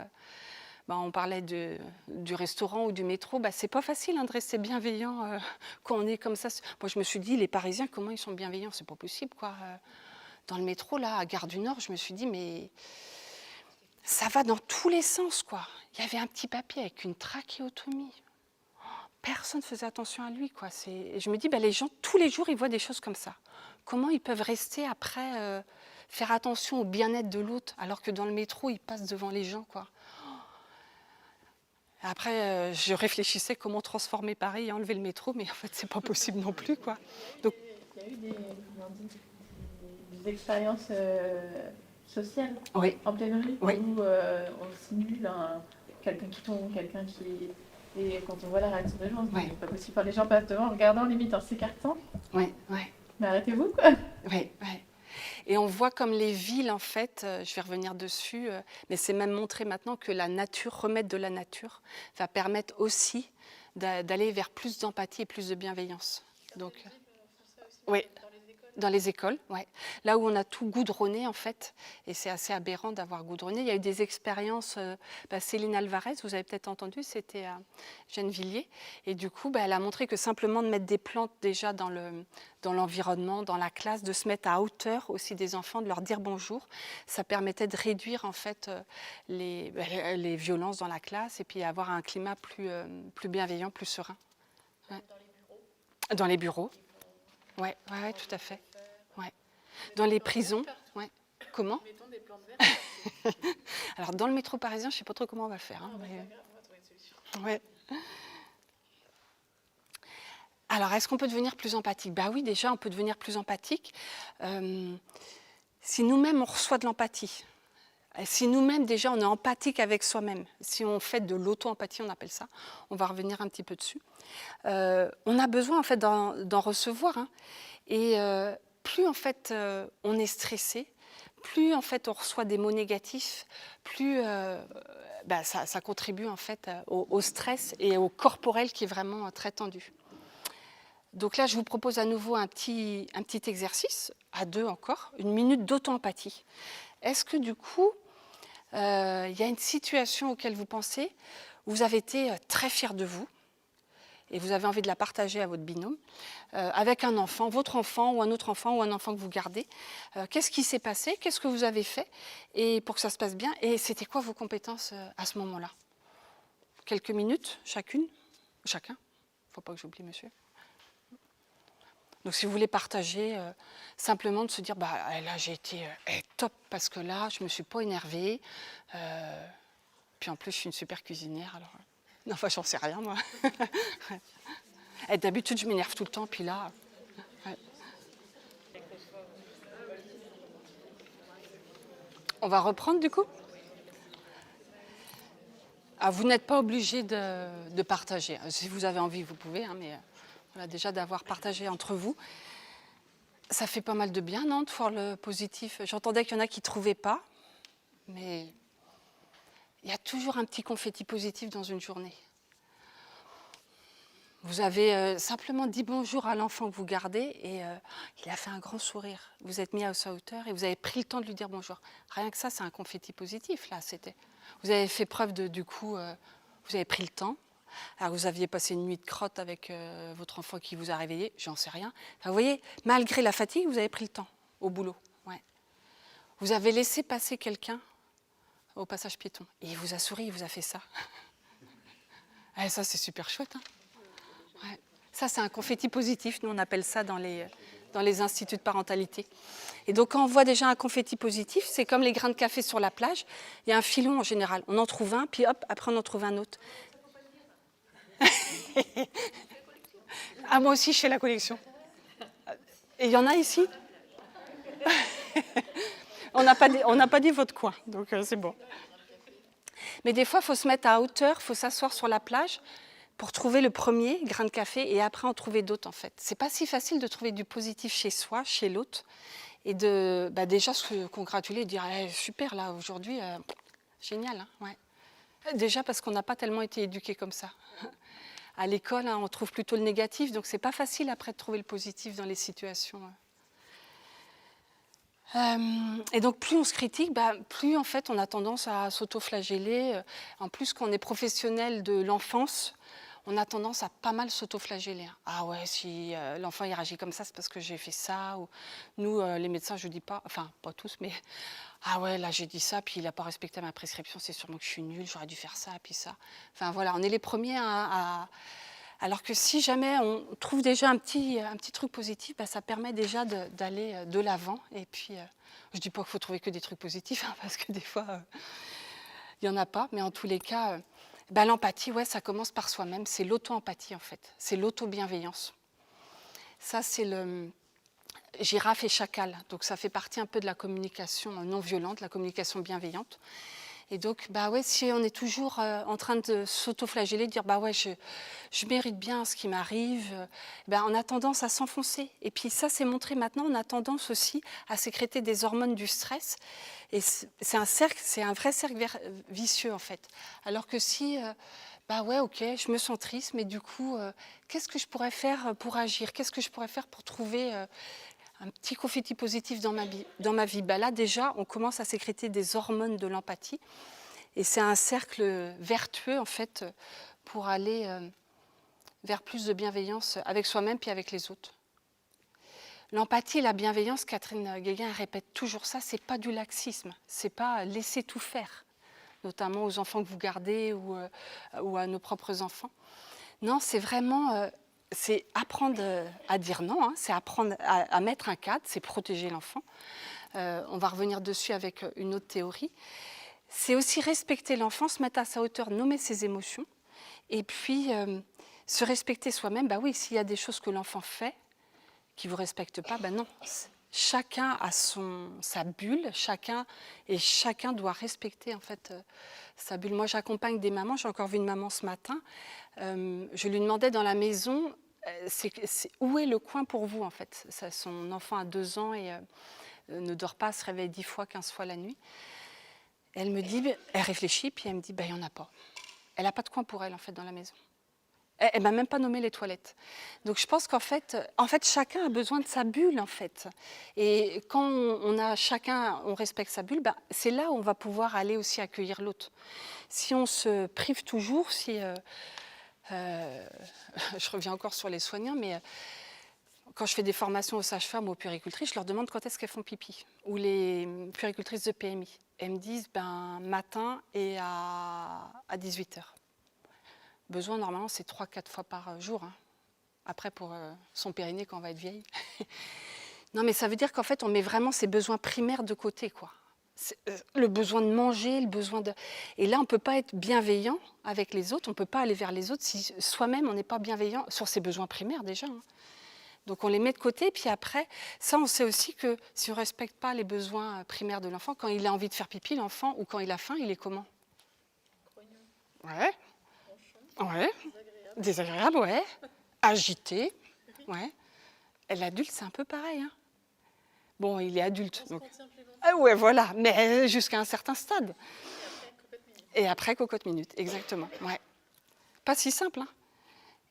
On parlait du restaurant ou du métro. C'est pas facile de rester bienveillant quand on est comme ça. Moi, je me suis dit, les Parisiens, comment ils sont bienveillants ? C'est pas possible, quoi. Dans le métro, là, à Gare du Nord, je me suis dit, mais ça va dans tous les sens, quoi. Il y avait un petit papier avec une trachéotomie. Personne ne faisait attention à lui, quoi. Je me dis, les gens, tous les jours, ils voient des choses comme ça. Comment ils peuvent rester après, faire attention au bien-être de l'autre, alors que dans le métro, ils passent devant les gens, quoi. Après, je réfléchissais comment transformer Paris et enlever le métro, mais en fait, c'est pas possible non plus, quoi. Donc, il y a eu des expériences sociales en pleine rue où on simule quelqu'un qui tombe, quelqu'un qui... Et quand on voit la réaction des gens, on se dit, c'est pas possible. Les gens passent devant en regardant, limite en s'écartant. Mais arrêtez-vous, quoi. Et on voit comme les villes, en fait, je vais revenir dessus, mais c'est même montré maintenant que la nature, remettre de la nature, va permettre aussi d'aller vers plus d'empathie et plus de bienveillance. Donc, oui. Dans les écoles, ouais. Là où on a tout goudronné, en fait, et c'est assez aberrant d'avoir goudronné. Il y a eu des expériences, Céline Alvarez, vous avez peut-être entendu, c'était à Gennevilliers, et du coup, elle a montré que simplement de mettre des plantes déjà dans l'environnement, dans la classe, de se mettre à hauteur aussi des enfants, de leur dire bonjour, ça permettait de réduire, en fait, les violences dans la classe, et puis avoir un climat plus bienveillant, plus serein. Ouais. Dans les bureaux. Oui, tout à fait. Ouais. Dans les prisons, ouais. Comment ? Mettons des plantes vertes. Alors, dans le métro parisien, je ne sais pas trop comment on va faire. On va trouver une solution. Ouais. Alors, est-ce qu'on peut devenir plus empathique ? Oui, déjà, on peut devenir plus empathique. Si nous-mêmes, on reçoit de l'empathie, si nous-mêmes, déjà, on est empathique avec soi-même, si on fait de l'auto-empathie, on appelle ça, on va revenir un petit peu dessus, on a besoin, en fait, d'en recevoir. Et plus, en fait, on est stressé, plus, en fait, on reçoit des mots négatifs, plus ça contribue, en fait, au stress et au corporel qui est vraiment très tendu. Donc là, je vous propose à nouveau un petit exercice, à deux encore, 1 minute d'auto-empathie. Est-ce que du coup, il y a une situation auquel vous pensez, où vous avez été très fier de vous, et vous avez envie de la partager à votre binôme, avec un enfant, votre enfant ou un autre enfant ou un enfant que vous gardez. Qu'est-ce qui s'est passé ? Qu'est-ce que vous avez fait et pour que ça se passe bien ? Et c'était quoi vos compétences à ce moment-là ? Quelques minutes, chacun. Il ne faut pas que j'oublie, monsieur. Donc si vous voulez partager, simplement de se dire, là j'ai été top parce que là je ne me suis pas énervée. Puis en plus je suis une super cuisinière. Alors, non, enfin j'en sais rien moi. Et d'habitude je m'énerve tout le temps, puis là... Ouais. On va reprendre du coup ? Vous n'êtes pas obligé de partager. Si vous avez envie, vous pouvez, mais... Voilà, déjà d'avoir partagé entre vous. Ça fait pas mal de bien, non, de voir le positif. J'entendais qu'il y en a qui ne trouvaient pas. Mais il y a toujours un petit confetti positif dans une journée. Vous avez simplement dit bonjour à l'enfant que vous gardez et il a fait un grand sourire. Vous êtes mis à sa hauteur et vous avez pris le temps de lui dire bonjour. Rien que ça, c'est un confetti positif, là. Vous avez fait preuve vous avez pris le temps. Alors vous aviez passé une nuit de crotte avec votre enfant qui vous a réveillé, j'en sais rien. Enfin, vous voyez, malgré la fatigue, vous avez pris le temps au boulot. Ouais. Vous avez laissé passer quelqu'un au passage piéton. Et il vous a souri, il vous a fait ça. Et ça, c'est super chouette. Hein, ouais. Ça, c'est un confetti positif. Nous, on appelle ça dans les instituts de parentalité. Et donc, quand on voit déjà un confetti positif, c'est comme les grains de café sur la plage. Il y a un filon en général. On en trouve un, puis hop, après on en trouve un autre. Ah, moi aussi, je fais la collection. Et il y en a ici. On n'a pas dit votre coin, donc c'est bon. Mais des fois, il faut se mettre à hauteur, il faut s'asseoir sur la plage pour trouver le premier grain de café et après en trouver d'autres, en fait. C'est pas si facile de trouver du positif chez soi, chez l'autre, et de déjà se congratuler et dire super, là, aujourd'hui, génial. Hein, ouais. Déjà parce qu'on n'a pas tellement été éduqués comme ça. À l'école, on trouve plutôt le négatif, donc c'est pas facile après de trouver le positif dans les situations. Et donc plus on se critique, plus en fait on a tendance à s'auto-flageller. En plus, quand on est professionnel de l'enfance, on a tendance à pas mal s'auto-flageller. Ah ouais, si l'enfant il réagit comme ça, c'est parce que j'ai fait ça. Ou nous, les médecins, je dis pas, enfin pas tous, mais ah ouais, là j'ai dit ça, puis il n'a pas respecté ma prescription, c'est sûrement que je suis nulle, j'aurais dû faire ça, puis ça. Enfin voilà, on est les premiers Alors que si jamais on trouve déjà un petit truc positif, ça permet déjà d'aller de l'avant. Et puis, je ne dis pas qu'il faut trouver que des trucs positifs, hein, parce que des fois, il n'y en a pas. Mais en tous les cas, l'empathie, ouais, ça commence par soi-même. C'est l'auto-empathie, en fait. C'est l'auto-bienveillance. Ça, c'est le girafe et chacal. Donc, ça fait partie un peu de la communication non violente, la communication bienveillante. Et donc, si on est toujours en train de s'auto-flageller, de dire je mérite bien ce qui m'arrive, on a tendance à s'enfoncer. Et puis ça, c'est montré maintenant, on a tendance aussi à sécréter des hormones du stress. Et c'est un vrai cercle vicieux en fait. Alors que si, ok, je me sens triste, mais du coup, qu'est-ce que je pourrais faire pour agir? Qu'est-ce que je pourrais faire pour trouver un petit confetti positif dans ma vie. Là, déjà, on commence à sécréter des hormones de l'empathie. Et c'est un cercle vertueux, en fait, pour aller vers plus de bienveillance avec soi-même puis avec les autres. L'empathie et la bienveillance, Catherine Guéguen répète toujours ça, c'est pas du laxisme, c'est pas laisser tout faire, notamment aux enfants que vous gardez ou à nos propres enfants. Non, c'est vraiment... c'est apprendre à dire non, hein, c'est apprendre à mettre un cadre, c'est protéger l'enfant. On va revenir dessus avec une autre théorie. C'est aussi respecter l'enfant, se mettre à sa hauteur, nommer ses émotions, et puis se respecter soi-même. Oui, s'il y a des choses que l'enfant fait qui ne vous respectent pas, non. Chacun a sa bulle, chacun doit respecter en fait sa bulle. Moi, j'accompagne des mamans, j'ai encore vu une maman ce matin, je lui demandais dans la maison, où est le coin pour vous en fait? Son enfant a 2 ans et ne dort pas, se réveille 10 fois, 15 fois la nuit. Elle me dit, elle réfléchit, puis elle me dit, il n'y en a pas. Elle n'a pas de coin pour elle en fait dans la maison. Elle ne m'a même pas nommé les toilettes. Donc je pense qu'en fait, chacun a besoin de sa bulle, en fait. Et quand on respecte sa bulle, c'est là où on va pouvoir aller aussi accueillir l'autre. Si on se prive toujours, je reviens encore sur les soignants, mais quand je fais des formations aux sages-femmes ou aux puéricultrices, je leur demande quand est-ce qu'elles font pipi. Ou les puéricultrices de PMI. Elles me disent matin et à 18h. Besoin, normalement, c'est 3-4 fois par jour. Hein. Après, pour son périnée, quand on va être vieille. Non, mais ça veut dire qu'en fait, on met vraiment ses besoins primaires de côté, quoi. Le besoin de manger, le besoin de... Et là, on ne peut pas être bienveillant avec les autres, on ne peut pas aller vers les autres si soi-même, on n'est pas bienveillant sur ses besoins primaires, déjà. Hein. Donc, on les met de côté, puis après, ça, on sait aussi que si on ne respecte pas les besoins primaires de l'enfant, quand il a envie de faire pipi, l'enfant, ou quand il a faim, il est comment? Ouais. Ouais, désagréable, ouais. Agité, ouais. Et l'adulte, c'est un peu pareil. Hein. Bon, il est adulte. Donc... Ah ouais, voilà, mais jusqu'à un certain stade. Et après, cocotte minute, exactement. Ouais. Pas si simple, hein.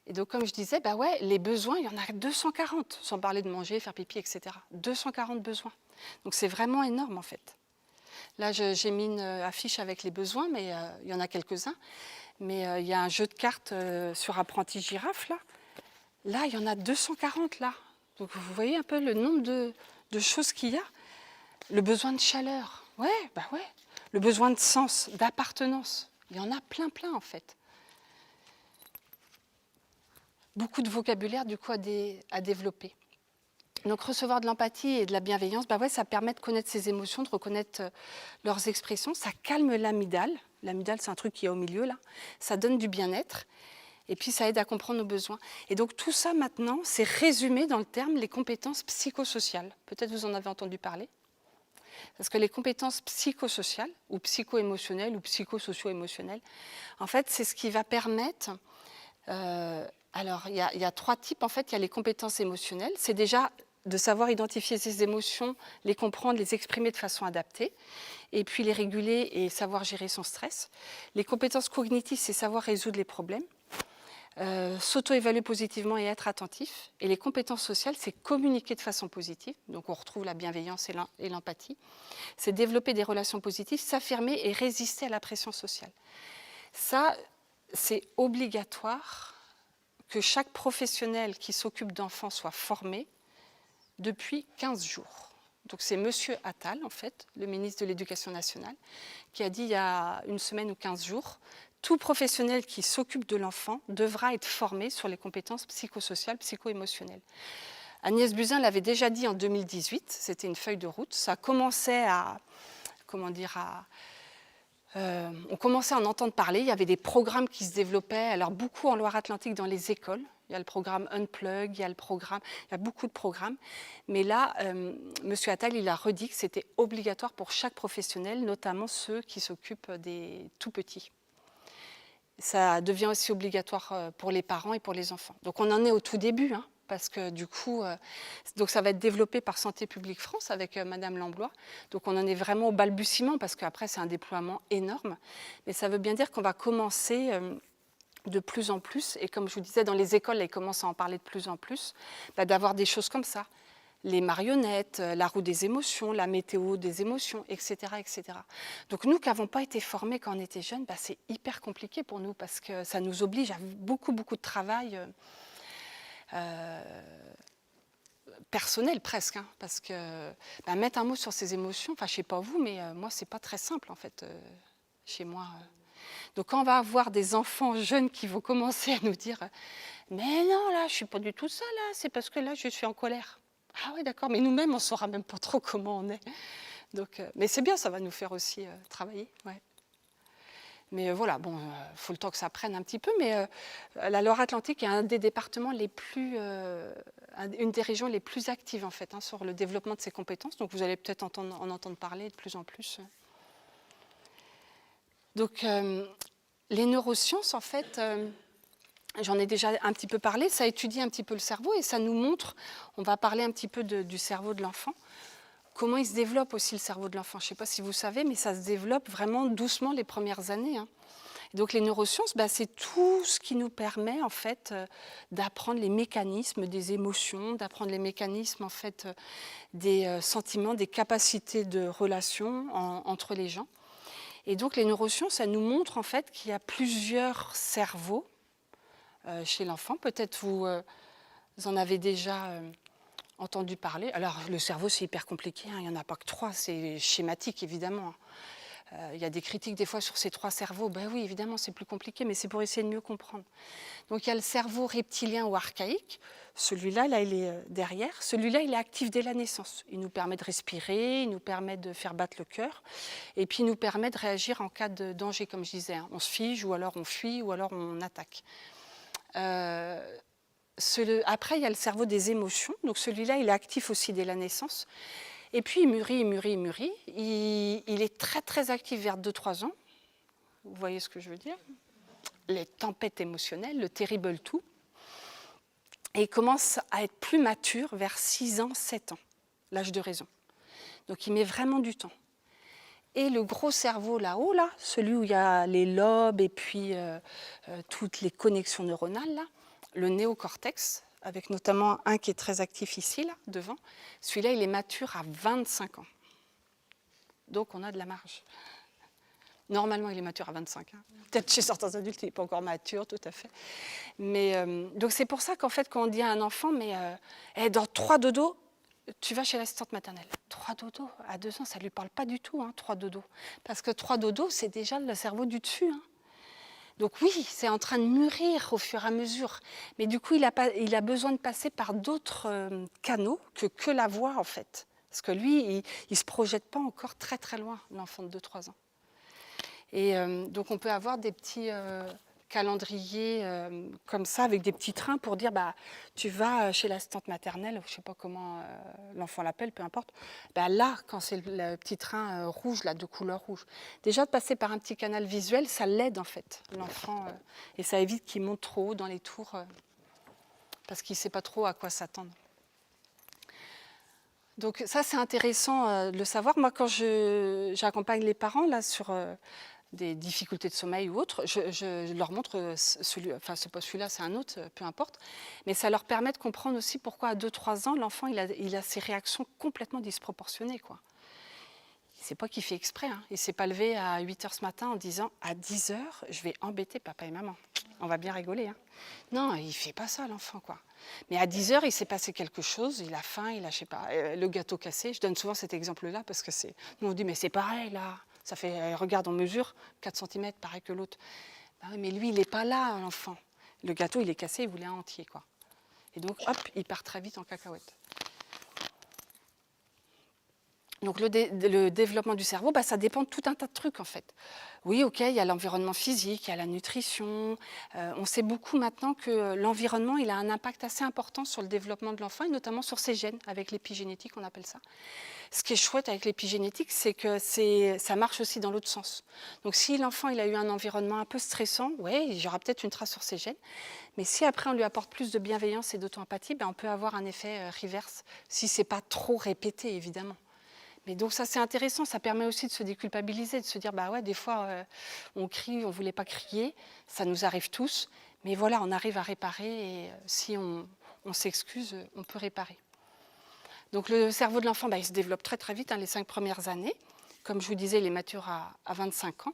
Et donc, comme je disais, bah ouais, les besoins, il y en a 240, sans parler de manger, faire pipi, etc. 240 besoins. Donc, c'est vraiment énorme, en fait. Là, j'ai mis une affiche avec les besoins, mais il y en a quelques-uns. Mais il y a un jeu de cartes sur apprenti girafe, là. Là, il y en a 240, là. Donc, vous voyez un peu le nombre de choses qu'il y a. Le besoin de chaleur, ouais, bah ouais. Le besoin de sens, d'appartenance. Il y en a plein, en fait. Beaucoup de vocabulaire, du coup, à développer. Donc, recevoir de l'empathie et de la bienveillance, bah ouais, ça permet de connaître ses émotions, de reconnaître leurs expressions. Ça calme l'amygdale. L'amygdale, c'est un truc qui est au milieu, là. Ça donne du bien-être. Et puis, ça aide à comprendre nos besoins. Et donc, tout ça, maintenant, c'est résumé dans le terme les compétences psychosociales. Peut-être vous en avez entendu parler. Parce que les compétences psychosociales, ou psycho-émotionnelles, ou psychosocio-émotionnelles, en fait, c'est ce qui va permettre... alors, il y a 3 types, en fait. Il y a les compétences émotionnelles. C'est déjà de savoir identifier ses émotions, les comprendre, les exprimer de façon adaptée, et puis les réguler et savoir gérer son stress. Les compétences cognitives, c'est savoir résoudre les problèmes, s'auto-évaluer positivement et être attentif. Et les compétences sociales, c'est communiquer de façon positive. Donc, on retrouve la bienveillance et l'empathie. C'est développer des relations positives, s'affirmer et résister à la pression sociale. Ça, c'est obligatoire que chaque professionnel qui s'occupe d'enfants soit formé depuis 15 jours. Donc c'est M. Attal, en fait, le ministre de l'Éducation nationale, qui a dit il y a une semaine ou 15 jours, tout professionnel qui s'occupe de l'enfant devra être formé sur les compétences psychosociales, psycho-émotionnelles. Agnès Buzyn l'avait déjà dit en 2018, c'était une feuille de route, ça commençait on commençait à en entendre parler, il y avait des programmes qui se développaient, alors beaucoup en Loire-Atlantique dans les écoles. Il y a le programme Unplug, il y a beaucoup de programmes. Mais là, M. Attal, il a redit que c'était obligatoire pour chaque professionnel, notamment ceux qui s'occupent des tout-petits. Ça devient aussi obligatoire pour les parents et pour les enfants. Donc on en est au tout début, hein, parce que du coup, donc ça va être développé par Santé publique France avec Madame Lamblois. Donc on en est vraiment au balbutiement, parce qu'après c'est un déploiement énorme. Mais ça veut bien dire qu'on va commencer de plus en plus, et comme je vous disais, dans les écoles, là, ils commencent à en parler de plus en plus, d'avoir des choses comme ça. Les marionnettes, la roue des émotions, la météo des émotions, etc. etc. Donc nous qui n'avons pas été formés quand on était jeunes, c'est hyper compliqué pour nous, parce que ça nous oblige à beaucoup de travail personnel presque, hein, parce que mettre un mot sur ses émotions, je ne sais pas vous, mais moi, ce n'est pas très simple en fait, chez moi. Donc quand on va avoir des enfants jeunes qui vont commencer à nous dire « Mais non, là, je ne suis pas du tout ça, là, c'est parce que là, je suis en colère. » Ah oui, d'accord, mais nous-mêmes, on ne saura même pas trop comment on est. Donc, mais c'est bien, ça va nous faire aussi travailler. Ouais. Mais voilà, bon, faut le temps que ça prenne un petit peu, mais la Loire-Atlantique est un des départements les plus, une des régions les plus actives en fait, hein, sur le développement de ces compétences. Donc vous allez peut-être en entendre parler de plus en plus. Donc les neurosciences, en fait, j'en ai déjà un petit peu parlé, ça étudie un petit peu le cerveau et ça nous montre, on va parler un petit peu du cerveau de l'enfant. Comment il se développe aussi le cerveau de l'enfant. Je ne sais pas si vous savez, mais ça se développe vraiment doucement les premières années. Hein. Donc les neurosciences, c'est tout ce qui nous permet en fait d'apprendre les mécanismes des émotions, d'apprendre les mécanismes en fait des sentiments, des capacités de relation entre les gens. Et donc les neurosciences, ça nous montre en fait qu'il y a plusieurs cerveaux chez l'enfant. Peut-être vous en avez déjà entendu parler. Alors, le cerveau, c'est hyper compliqué, hein. Il n'y en a pas que 3, c'est schématique, évidemment. Il y a des critiques, des fois, sur ces 3 cerveaux. Ben oui, évidemment, c'est plus compliqué, mais c'est pour essayer de mieux comprendre. Donc, il y a le cerveau reptilien ou archaïque. Celui-là, là, il est derrière. Celui-là, il est actif dès la naissance. Il nous permet de respirer, il nous permet de faire battre le cœur, et puis il nous permet de réagir en cas de danger, comme je disais. Hein. On se fige, ou alors on fuit, ou alors on attaque. Après, il y a le cerveau des émotions. Donc celui-là, il est actif aussi dès la naissance. Et puis, il mûrit. Il est très, très actif vers 2-3 ans. Vous voyez ce que je veux dire? Les tempêtes émotionnelles, le terrible tout. Et il commence à être plus mature vers 6 ans, 7 ans, l'âge de raison. Donc, il met vraiment du temps. Et le gros cerveau là-haut, là, celui où il y a les lobes et puis toutes les connexions neuronales, là, le néocortex, avec notamment un qui est très actif ici, là, devant, celui-là, il est mature à 25 ans. Donc on a de la marge. Normalement, il est mature à 25. Hein. Peut-être chez certains adultes, il n'est pas encore mature, tout à fait. Mais, donc c'est pour ça qu'en fait, quand on dit à un enfant, mais dans 3 dodos, tu vas chez l'assistante maternelle. 3 dodos, à 2 ans, ça ne lui parle pas du tout, 3 dodos. Parce que 3 dodos, c'est déjà le cerveau du dessus. Hein. Donc oui, c'est en train de mûrir au fur et à mesure. Mais du coup, il a besoin de passer par d'autres canaux que la voix, en fait. Parce que lui, il ne se projette pas encore très très loin, l'enfant de 2-3 ans. Et donc on peut avoir des petits calendriers comme ça, avec des petits trains pour dire tu vas chez l'assistante maternelle, je ne sais pas comment l'enfant l'appelle, peu importe. Là, quand c'est le petit train rouge, là, de couleur rouge, déjà de passer par un petit canal visuel, ça l'aide en fait, l'enfant, et ça évite qu'il monte trop haut dans les tours parce qu'il ne sait pas trop à quoi s'attendre. Donc ça, c'est intéressant de le savoir. Moi, quand j'accompagne les parents là, sur des difficultés de sommeil ou autres, je leur montre enfin c'est pas celui-là, c'est un autre, peu importe, mais ça leur permet de comprendre aussi pourquoi à 2-3 ans, l'enfant il a ses réactions complètement disproportionnées, quoi. C'est pas qu'il fait exprès, hein. Il ne s'est pas levé à 8h ce matin en disant à 10h, je vais embêter papa et maman. On va bien rigoler. Hein. Non, il ne fait pas ça, l'enfant, quoi. Mais à 10h, il s'est passé quelque chose, il a faim, il a, je sais pas, le gâteau cassé. Je donne souvent cet exemple-là parce que nous on dit, mais c'est pareil, là. Ça fait, regarde, on mesure 4 cm, pareil que l'autre. Oui, mais lui, il n'est pas là, l'enfant. Le gâteau, il est cassé, il voulait un entier, quoi. Et donc, hop, il part très vite en cacahuète. Donc le développement du cerveau, ça dépend de tout un tas de trucs en fait. Oui, ok, il y a l'environnement physique, il y a la nutrition. On sait beaucoup maintenant que l'environnement, il a un impact assez important sur le développement de l'enfant et notamment sur ses gènes, avec l'épigénétique, on appelle ça. Ce qui est chouette avec l'épigénétique, c'est que ça marche aussi dans l'autre sens. Donc si l'enfant il a eu un environnement un peu stressant, ouais, il y aura peut-être une trace sur ses gènes. Mais si après on lui apporte plus de bienveillance et d'auto-empathie, on peut avoir un effet reverse, si ce n'est pas trop répété évidemment. Mais donc ça c'est intéressant, ça permet aussi de se déculpabiliser, de se dire ouais des fois on crie, on ne voulait pas crier, ça nous arrive tous, mais voilà on arrive à réparer et si on s'excuse, on peut réparer. Donc le cerveau de l'enfant il se développe très très vite les 5 premières années, comme je vous disais il est mature à 25 ans.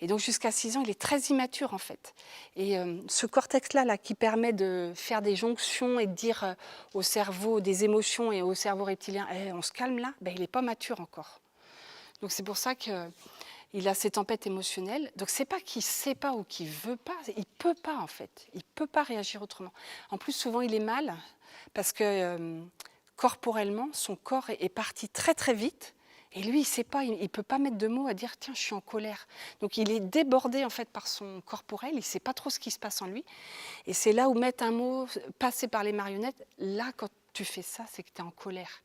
Et donc jusqu'à 6 ans, il est très immature en fait. Et ce cortex-là qui permet de faire des jonctions et de dire au cerveau des émotions et au cerveau reptilien on se calme là, il n'est pas mature encore. Donc c'est pour ça qu'il a ces tempêtes émotionnelles. Donc c'est pas qu'il ne sait pas ou qu'il ne veut pas, il ne peut pas en fait. Il ne peut pas réagir autrement. En plus souvent il est mal parce que corporellement, son corps est parti très très vite. Et lui, il sait pas, il ne peut pas mettre de mots à dire « tiens, je suis en colère ». Donc il est débordé en fait par son corporel, il ne sait pas trop ce qui se passe en lui. Et c'est là où mettre un mot, passer par les marionnettes, là quand tu fais ça, c'est que tu es en colère.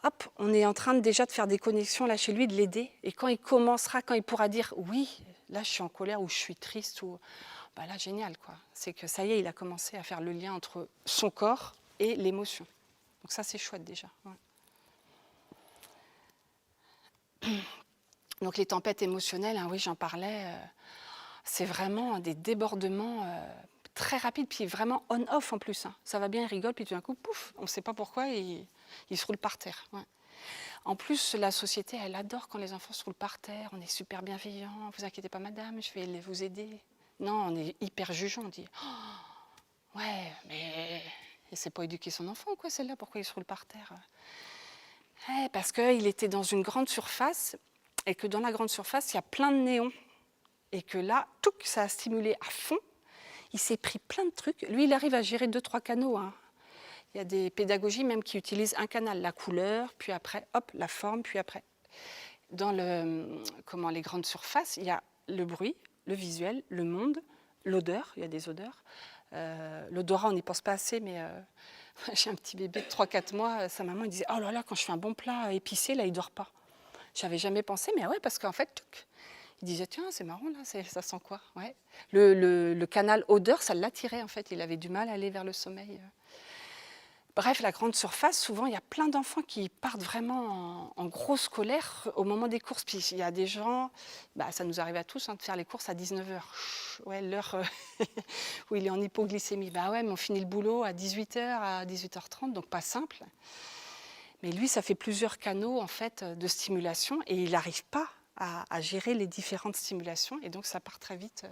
Hop, on est en train déjà de faire des connexions là chez lui, de l'aider. Et quand il pourra dire « oui, là je suis en colère » ou « je suis triste » ou là génial quoi. C'est que ça y est, il a commencé à faire le lien entre son corps et l'émotion. Donc ça c'est chouette déjà. Ouais. Donc les tempêtes émotionnelles, oui j'en parlais, c'est vraiment des débordements très rapides, puis vraiment on-off en plus. Ça va bien, il rigole, puis tout d'un coup, pouf, on ne sait pas pourquoi, il se roule par terre. Ouais. En plus, la société, elle adore quand les enfants se roulent par terre, on est super bienveillant, vous inquiétez pas madame, je vais vous aider. Non, on est hyper jugeant, on dit, oh, ouais, mais il ne sait pas éduquer son enfant, quoi, celle-là, pourquoi il se roule par terre? Parce qu'il était dans une grande surface et que dans la grande surface, il y a plein de néons. Et que là, tout ça a stimulé à fond. Il s'est pris plein de trucs. Lui, il arrive à gérer 2-3 canaux. Il y a des pédagogies même qui utilisent un canal, la couleur, puis après, hop, la forme, puis après. Dans les grandes surfaces, il y a le bruit, le visuel, le monde, l'odeur, il y a des odeurs. L'odorat, on n'y pense pas assez, mais j'ai un petit bébé de 3-4 mois, sa maman il disait « oh là là, quand je fais un bon plat épicé, là, il ne dort pas ». J'avais jamais pensé, mais ouais, parce qu'en fait, il disait « tiens, c'est marrant, là, ça sent quoi ?» Ouais. Le canal odeur, ça l'attirait, en fait, il avait du mal à aller vers le sommeil. Bref, la grande surface, souvent, il y a plein d'enfants qui partent vraiment en grosse colère au moment des courses. Puis il y a des gens, ça nous arrive à tous de faire les courses à 19h. Ouais, l'heure où il est en hypoglycémie. Ouais, mais on finit le boulot à 18h, à 18h30, donc pas simple. Mais lui, ça fait plusieurs canaux en fait, de stimulation et il n'arrive pas à gérer les différentes stimulations. Et donc, ça part très vite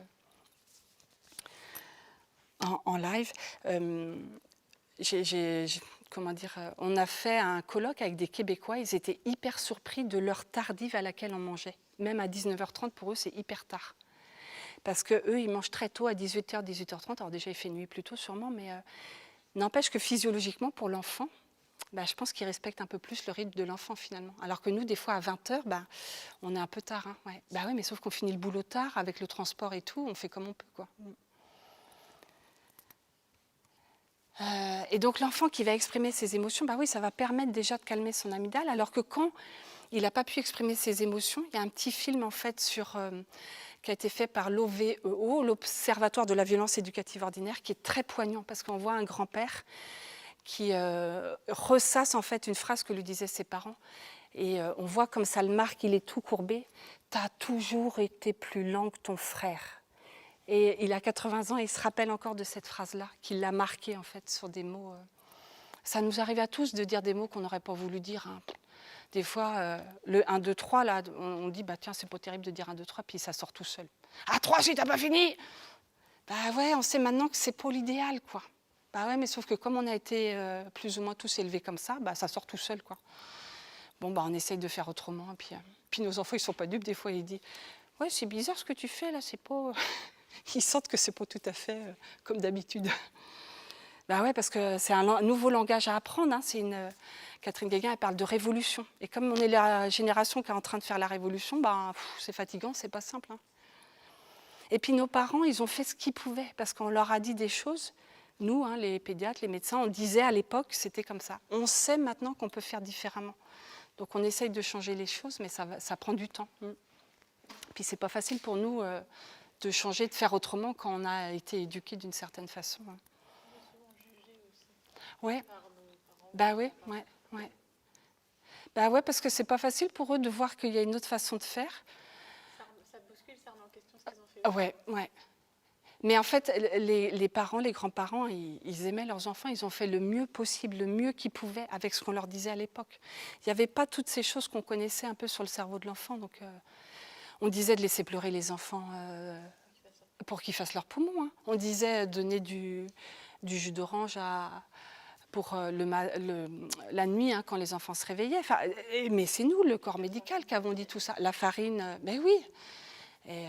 en live. On a fait un colloque avec des Québécois, ils étaient hyper surpris de l'heure tardive à laquelle on mangeait. Même à 19h30, pour eux, c'est hyper tard. Parce qu'eux, ils mangent très tôt, à 18h, 18h30. Alors déjà, il fait nuit plus tôt sûrement, mais n'empêche que physiologiquement, pour l'enfant, je pense qu'ils respectent un peu plus le rythme de l'enfant finalement. Alors que nous, des fois, à 20h, on est un peu tard. Hein, ouais. Oui, mais sauf qu'on finit le boulot tard, avec le transport et tout, on fait comme on peut, quoi. Et donc l'enfant qui va exprimer ses émotions, oui, ça va permettre déjà de calmer son amygdale, alors que quand il n'a pas pu exprimer ses émotions, il y a un petit film en fait qui a été fait par l'OVEO, l'Observatoire de la violence éducative ordinaire, qui est très poignant parce qu'on voit un grand-père qui ressasse en fait une phrase que lui disaient ses parents. Et on voit comme ça le marque, il est tout courbé. « T'as toujours été plus lent que ton frère ». Et il a 80 ans et il se rappelle encore de cette phrase-là, qui l'a marqué en fait sur des mots. Ça nous arrive à tous de dire des mots qu'on n'aurait pas voulu dire. Hein. Des fois, le 1, 2, 3, là, on dit, tiens, c'est pas terrible de dire 1, 2, 3, puis ça sort tout seul. Ah, 3, si t'as pas fini. Ouais, on sait maintenant que c'est pas l'idéal, quoi. Ouais, mais sauf que comme on a été plus ou moins tous élevés comme ça, ça sort tout seul, quoi. Bon, on essaye de faire autrement. Puis nos enfants, ils sont pas dupes. Des fois, ils disent, ouais, c'est bizarre ce que tu fais, là, c'est pas... Ils sentent que c'est pas tout à fait comme d'habitude. Ouais, parce que c'est un nouveau langage à apprendre. Hein. Catherine Guéguen, elle parle de révolution. Et comme on est la génération qui est en train de faire la révolution, c'est fatigant, c'est pas simple. Hein. Et puis nos parents, ils ont fait ce qu'ils pouvaient, parce qu'on leur a dit des choses. Nous, les pédiatres, les médecins, on disait à l'époque, c'était comme ça. On sait maintenant qu'on peut faire différemment. Donc on essaye de changer les choses, mais ça prend du temps. Puis c'est pas facile pour nous de changer, de faire autrement quand on a été éduqué d'une certaine façon. On est souvent jugé aussi par nos parents. Ouais, parce que c'est pas facile pour eux de voir qu'il y a une autre façon de faire. Ça bouscule, ça remet en question ce qu'ils ont fait. Ouais. Mais en fait, les parents, les grands-parents, ils aimaient leurs enfants, ils ont fait le mieux possible, le mieux qu'ils pouvaient avec ce qu'on leur disait à l'époque. Il n'y avait pas toutes ces choses qu'on connaissait un peu sur le cerveau de l'enfant, donc... On disait de laisser pleurer les enfants pour qu'ils fassent leurs poumons. Hein. On disait donner du jus d'orange pour la nuit quand les enfants se réveillaient. Mais c'est nous, le corps médical, qui avons dit tout ça. La farine, mais oui. Et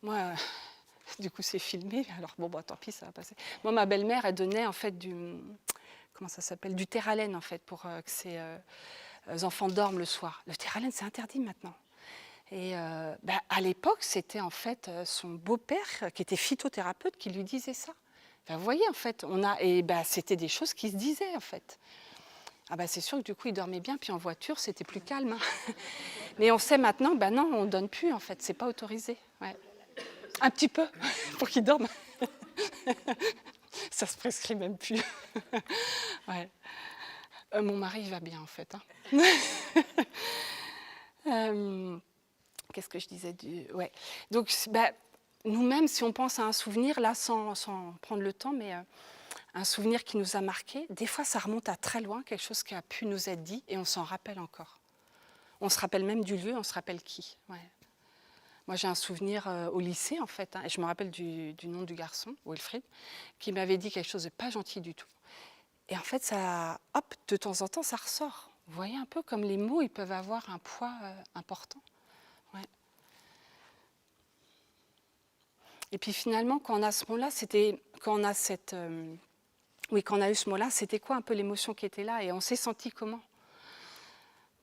moi, du coup, c'est filmé. Alors tant pis, ça va passer. Moi, ma belle-mère, elle donnait en fait du Terralène en fait pour que ces enfants dorment le soir. Le Terralène, c'est interdit maintenant. Et à l'époque, c'était en fait son beau-père, qui était phytothérapeute, qui lui disait ça. Vous voyez, en fait, c'était des choses qui se disaient, en fait. C'est sûr que du coup, il dormait bien, puis en voiture, c'était plus calme. Hein. Mais on sait maintenant, non, on ne donne plus, en fait, c'est pas autorisé. Ouais. Un petit peu, pour qu'il dorme. Ça se prescrit même plus. Ouais. Mon mari, il va bien, en fait. Hein. Qu'est-ce que je disais ouais. Donc, nous-mêmes, si on pense à un souvenir, là, sans prendre le temps, mais un souvenir qui nous a marqué, des fois, ça remonte à très loin, quelque chose qui a pu nous être dit, et on s'en rappelle encore. On se rappelle même du lieu, on se rappelle qui. Ouais. Moi, j'ai un souvenir au lycée, en fait, et je me rappelle du nom du garçon, Wilfried, qui m'avait dit quelque chose de pas gentil du tout. Et en fait, de temps en temps, ça ressort. Vous voyez un peu comme les mots, ils peuvent avoir un poids important. Ouais. Et puis finalement, quand on a ce mot-là, quand on a eu ce mot-là, c'était quoi un peu l'émotion qui était là? Et on s'est senti comment?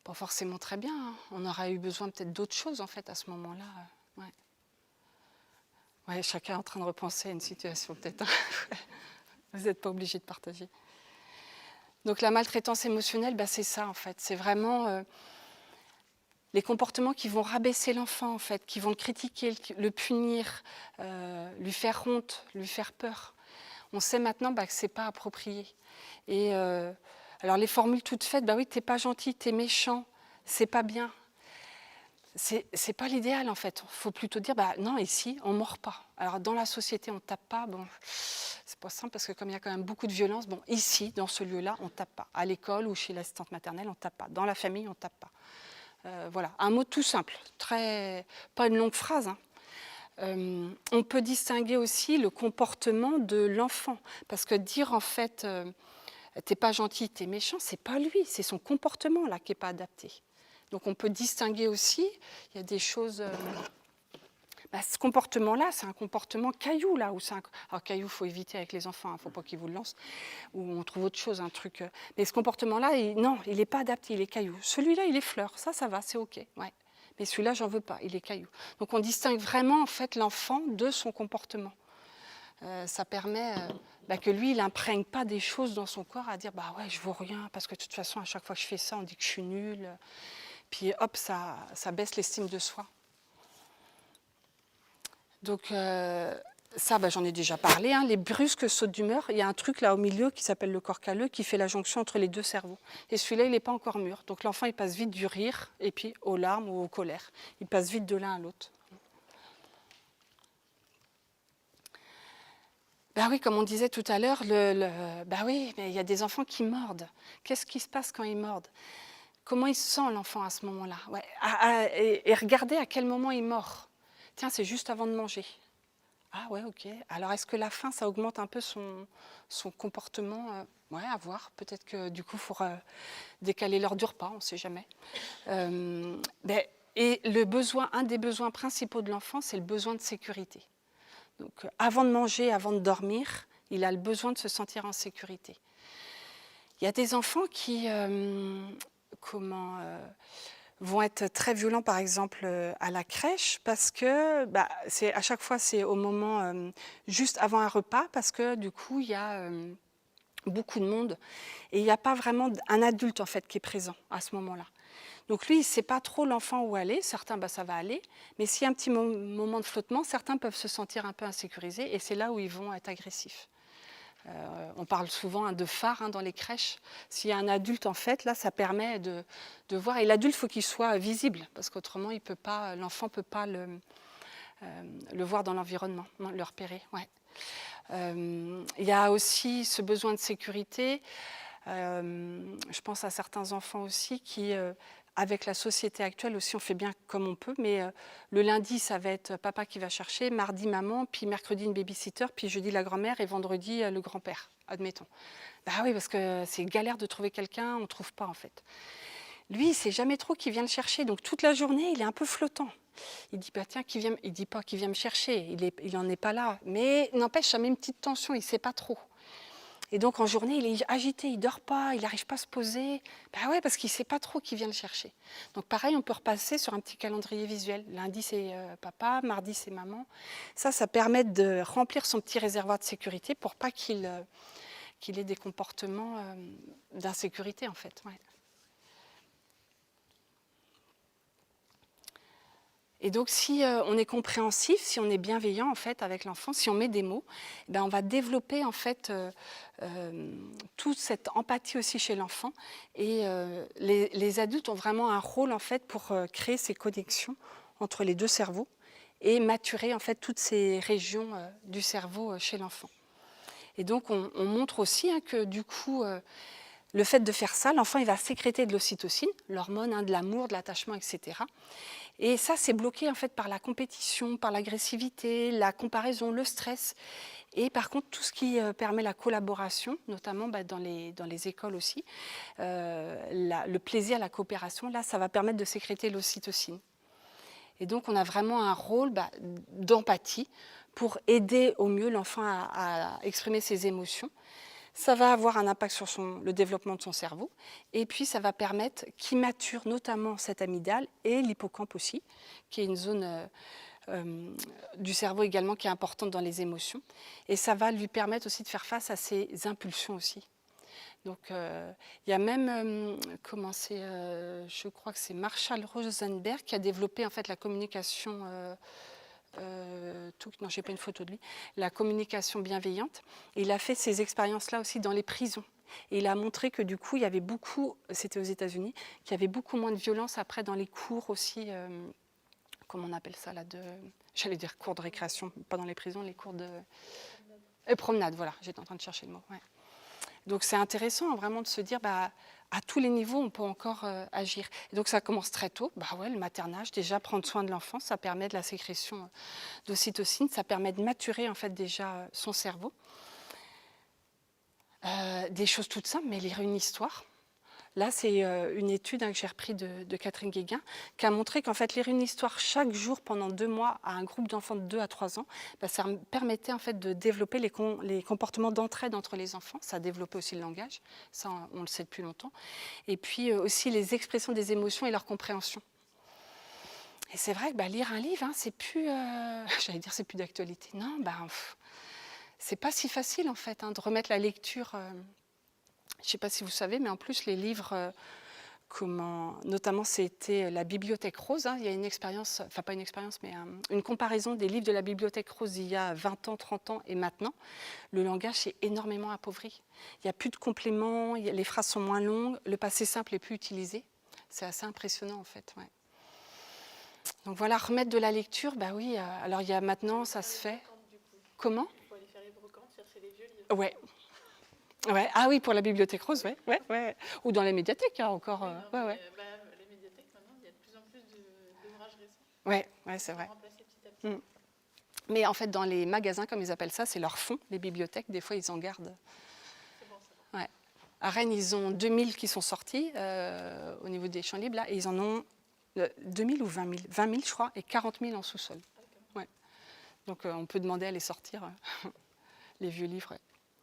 Pas forcément très bien. Hein. On aurait eu besoin peut-être d'autres choses, en fait, à ce moment-là. Ouais, chacun est en train de repenser à une situation, peut-être. Hein. Vous n'êtes pas obligé de partager. Donc la maltraitance émotionnelle, c'est ça, en fait. C'est vraiment les comportements qui vont rabaisser l'enfant, en fait, qui vont le critiquer, le punir, lui faire honte, lui faire peur. On sait maintenant que ce n'est pas approprié. Et alors les formules toutes faites, oui, t'es pas gentil, t'es méchant, c'est pas bien. C'est pas l'idéal en fait. Il faut plutôt dire, non, ici, on ne mord pas. Alors dans la société, on ne tape pas. Bon, c'est pas simple parce que comme il y a quand même beaucoup de violence, bon, ici, dans ce lieu-là, on ne tape pas. À l'école ou chez l'assistante maternelle, on ne tape pas. Dans la famille, on ne tape pas. Voilà, un mot tout simple, pas une longue phrase. On peut distinguer aussi le comportement de l'enfant. Parce que dire en fait, t'es pas gentil, t'es méchant, c'est pas lui, c'est son comportement là qui n'est pas adapté. Donc on peut distinguer aussi, il y a des choses... ce comportement-là, c'est un comportement caillou. Là, alors caillou, il faut éviter avec les enfants, il ne faut pas qu'ils vous le lancent, ou on trouve autre chose, un truc... Mais ce comportement-là, non, il n'est pas adapté, il est caillou. Celui-là, il est fleur, ça va, c'est OK. Ouais. Mais celui-là, j'en veux pas, il est caillou. Donc on distingue vraiment en fait l'enfant de son comportement. Ça permet que lui, il n'imprègne pas des choses dans son corps à dire ouais, je vaux rien, parce que de toute façon, à chaque fois que je fais ça, on dit que je suis nulle. Puis hop, ça baisse l'estime de soi. Donc ça, j'en ai déjà parlé. Les brusques sautes d'humeur, il y a un truc là au milieu qui s'appelle le corps calleux qui fait la jonction entre les deux cerveaux. Et celui-là, il n'est pas encore mûr. Donc l'enfant, il passe vite du rire et puis aux larmes ou aux colères. Il passe vite de l'un à l'autre. Oui, comme on disait tout à l'heure, oui, mais il y a des enfants qui mordent. Qu'est-ce qui se passe quand ils mordent? Comment il se sent l'enfant à ce moment-là? Et regardez à quel moment il mord. Tiens, c'est juste avant de manger. Ah ouais, ok. Alors est-ce que la faim, ça augmente un peu son comportement? Ouais, à voir. Peut-être que du coup, il faudra décaler l'heure du repas, on ne sait jamais. Et un des besoins principaux de l'enfant, c'est le besoin de sécurité. Donc avant de manger, avant de dormir, il a le besoin de se sentir en sécurité. Il y a des enfants qui vont être très violents, par exemple, à la crèche, parce que à chaque fois, c'est au moment juste avant un repas, parce que du coup, il y a beaucoup de monde et il n'y a pas vraiment un adulte en fait, qui est présent à ce moment-là. Donc lui, il ne sait pas trop l'enfant où aller. Certains, ça va aller. Mais s'il y a un petit moment de flottement, certains peuvent se sentir un peu insécurisés et c'est là où ils vont être agressifs. On parle souvent de phare dans les crèches. S'il y a un adulte, en fait, là, ça permet de voir. Et l'adulte, il faut qu'il soit visible parce qu'autrement, l'enfant ne peut pas le voir dans l'environnement, le repérer. Ouais. Il y a aussi ce besoin de sécurité. Je pense à certains enfants aussi qui... avec la société actuelle aussi, on fait bien comme on peut, mais le lundi, ça va être papa qui va chercher, mardi, maman, puis mercredi, une babysitter, puis jeudi, la grand-mère, et vendredi, le grand-père, admettons. Oui, parce que c'est galère de trouver quelqu'un, on ne trouve pas, en fait. Lui, il ne sait jamais trop qui vient le chercher, donc toute la journée, il est un peu flottant. Il dit, tiens, il ne dit pas qui vient me chercher, il n'en est pas là. Mais n'empêche, ça met une petite tension, il ne sait pas trop. Et donc, en journée, il est agité, il ne dort pas, il n'arrive pas à se poser. Ouais, parce qu'il ne sait pas trop qui vient le chercher. Donc, pareil, on peut repasser sur un petit calendrier visuel. Lundi, c'est papa, mardi, c'est maman. Ça permet de remplir son petit réservoir de sécurité pour pas qu'il ait des comportements d'insécurité, en fait. Ouais. Et donc, si on est compréhensif, si on est bienveillant en fait avec l'enfant, si on met des mots, on va développer en fait toute cette empathie aussi chez l'enfant. Et les adultes ont vraiment un rôle en fait pour créer ces connexions entre les deux cerveaux et maturer en fait toutes ces régions du cerveau chez l'enfant. Et donc, on montre aussi que du coup, le fait de faire ça, l'enfant il va sécréter de l'ocytocine, l'hormone de l'amour, de l'attachement, etc. Et ça, c'est bloqué en fait par la compétition, par l'agressivité, la comparaison, le stress. Et par contre, tout ce qui permet la collaboration, notamment dans les écoles aussi, le plaisir, la coopération, là, ça va permettre de sécréter l'ocytocine. Et donc, on a vraiment un rôle d'empathie pour aider au mieux l'enfant à exprimer ses émotions. Ça va avoir un impact sur le développement de son cerveau et puis ça va permettre qu'il mature notamment cette amygdale et l'hippocampe aussi, qui est une zone du cerveau également qui est importante dans les émotions. Et ça va lui permettre aussi de faire face à ses impulsions aussi. Donc il y a même, je crois que c'est Marshall Rosenberg qui a développé en fait la communication non, j'ai pas une photo de lui, la communication bienveillante. Et il a fait ces expériences-là aussi dans les prisons. Et il a montré que du coup, il y avait beaucoup, c'était aux États-Unis, qu'il y avait beaucoup moins de violence après dans les cours aussi, comment on appelle ça là, j'allais dire cours de récréation, pas dans les prisons, les cours de promenade, voilà, j'étais en train de chercher le mot. Ouais. Donc c'est intéressant vraiment de se dire, à tous les niveaux, on peut encore agir. Et donc ça commence très tôt, le maternage, déjà prendre soin de l'enfant, ça permet de la sécrétion d'ocytocine, ça permet de maturer en fait déjà son cerveau. Des choses toutes simples, mais lire une histoire. Là, c'est une étude que j'ai reprise de Catherine Guéguin, qui a montré qu'en fait, lire une histoire chaque jour pendant 2 mois à un groupe d'enfants de 2 à 3 ans, ça permettait en fait de développer les comportements d'entraide entre les enfants. Ça a développé aussi le langage, ça on le sait depuis longtemps. Et puis aussi les expressions des émotions et leur compréhension. Et c'est vrai que lire un livre, c'est plus, j'allais dire, c'est plus d'actualité. Non, c'est pas si facile en fait de remettre la lecture. Je ne sais pas si vous savez, mais en plus les livres, notamment c'était la Bibliothèque Rose. Il y a une expérience, enfin pas une expérience, mais une comparaison des livres de la Bibliothèque Rose d'il y a 20 ans, 30 ans et maintenant. Le langage s'est énormément appauvri. Il n'y a plus de compléments, les phrases sont moins longues, le passé simple est plus utilisé. C'est assez impressionnant en fait. Ouais. Donc voilà, remettre de la lecture, oui. Alors il y a maintenant, ça se fait. Comment ? Il faut aller faire les brocantes, chercher les vieux livres. Ouais. Ouais. Ah oui, pour la Bibliothèque Rose, ouais. Ou dans les médiathèques, encore. Oui, non, les médiathèques, maintenant, il y a de plus en plus d'ouvrages récents. Ouais, c'est vrai. Remplacer petit à petit. Mais en fait, dans les magasins, comme ils appellent ça, c'est leur fonds, les bibliothèques. Des fois, ils en gardent. C'est bon, ça. Ouais. À Rennes, ils ont 2000 qui sont sortis au niveau des champs libres, là, et ils en ont 2000 ou 20 000. 20 000, je crois, et 40 000 en sous-sol. Ouais. Donc, on peut demander à les sortir, les vieux livres. Ouais.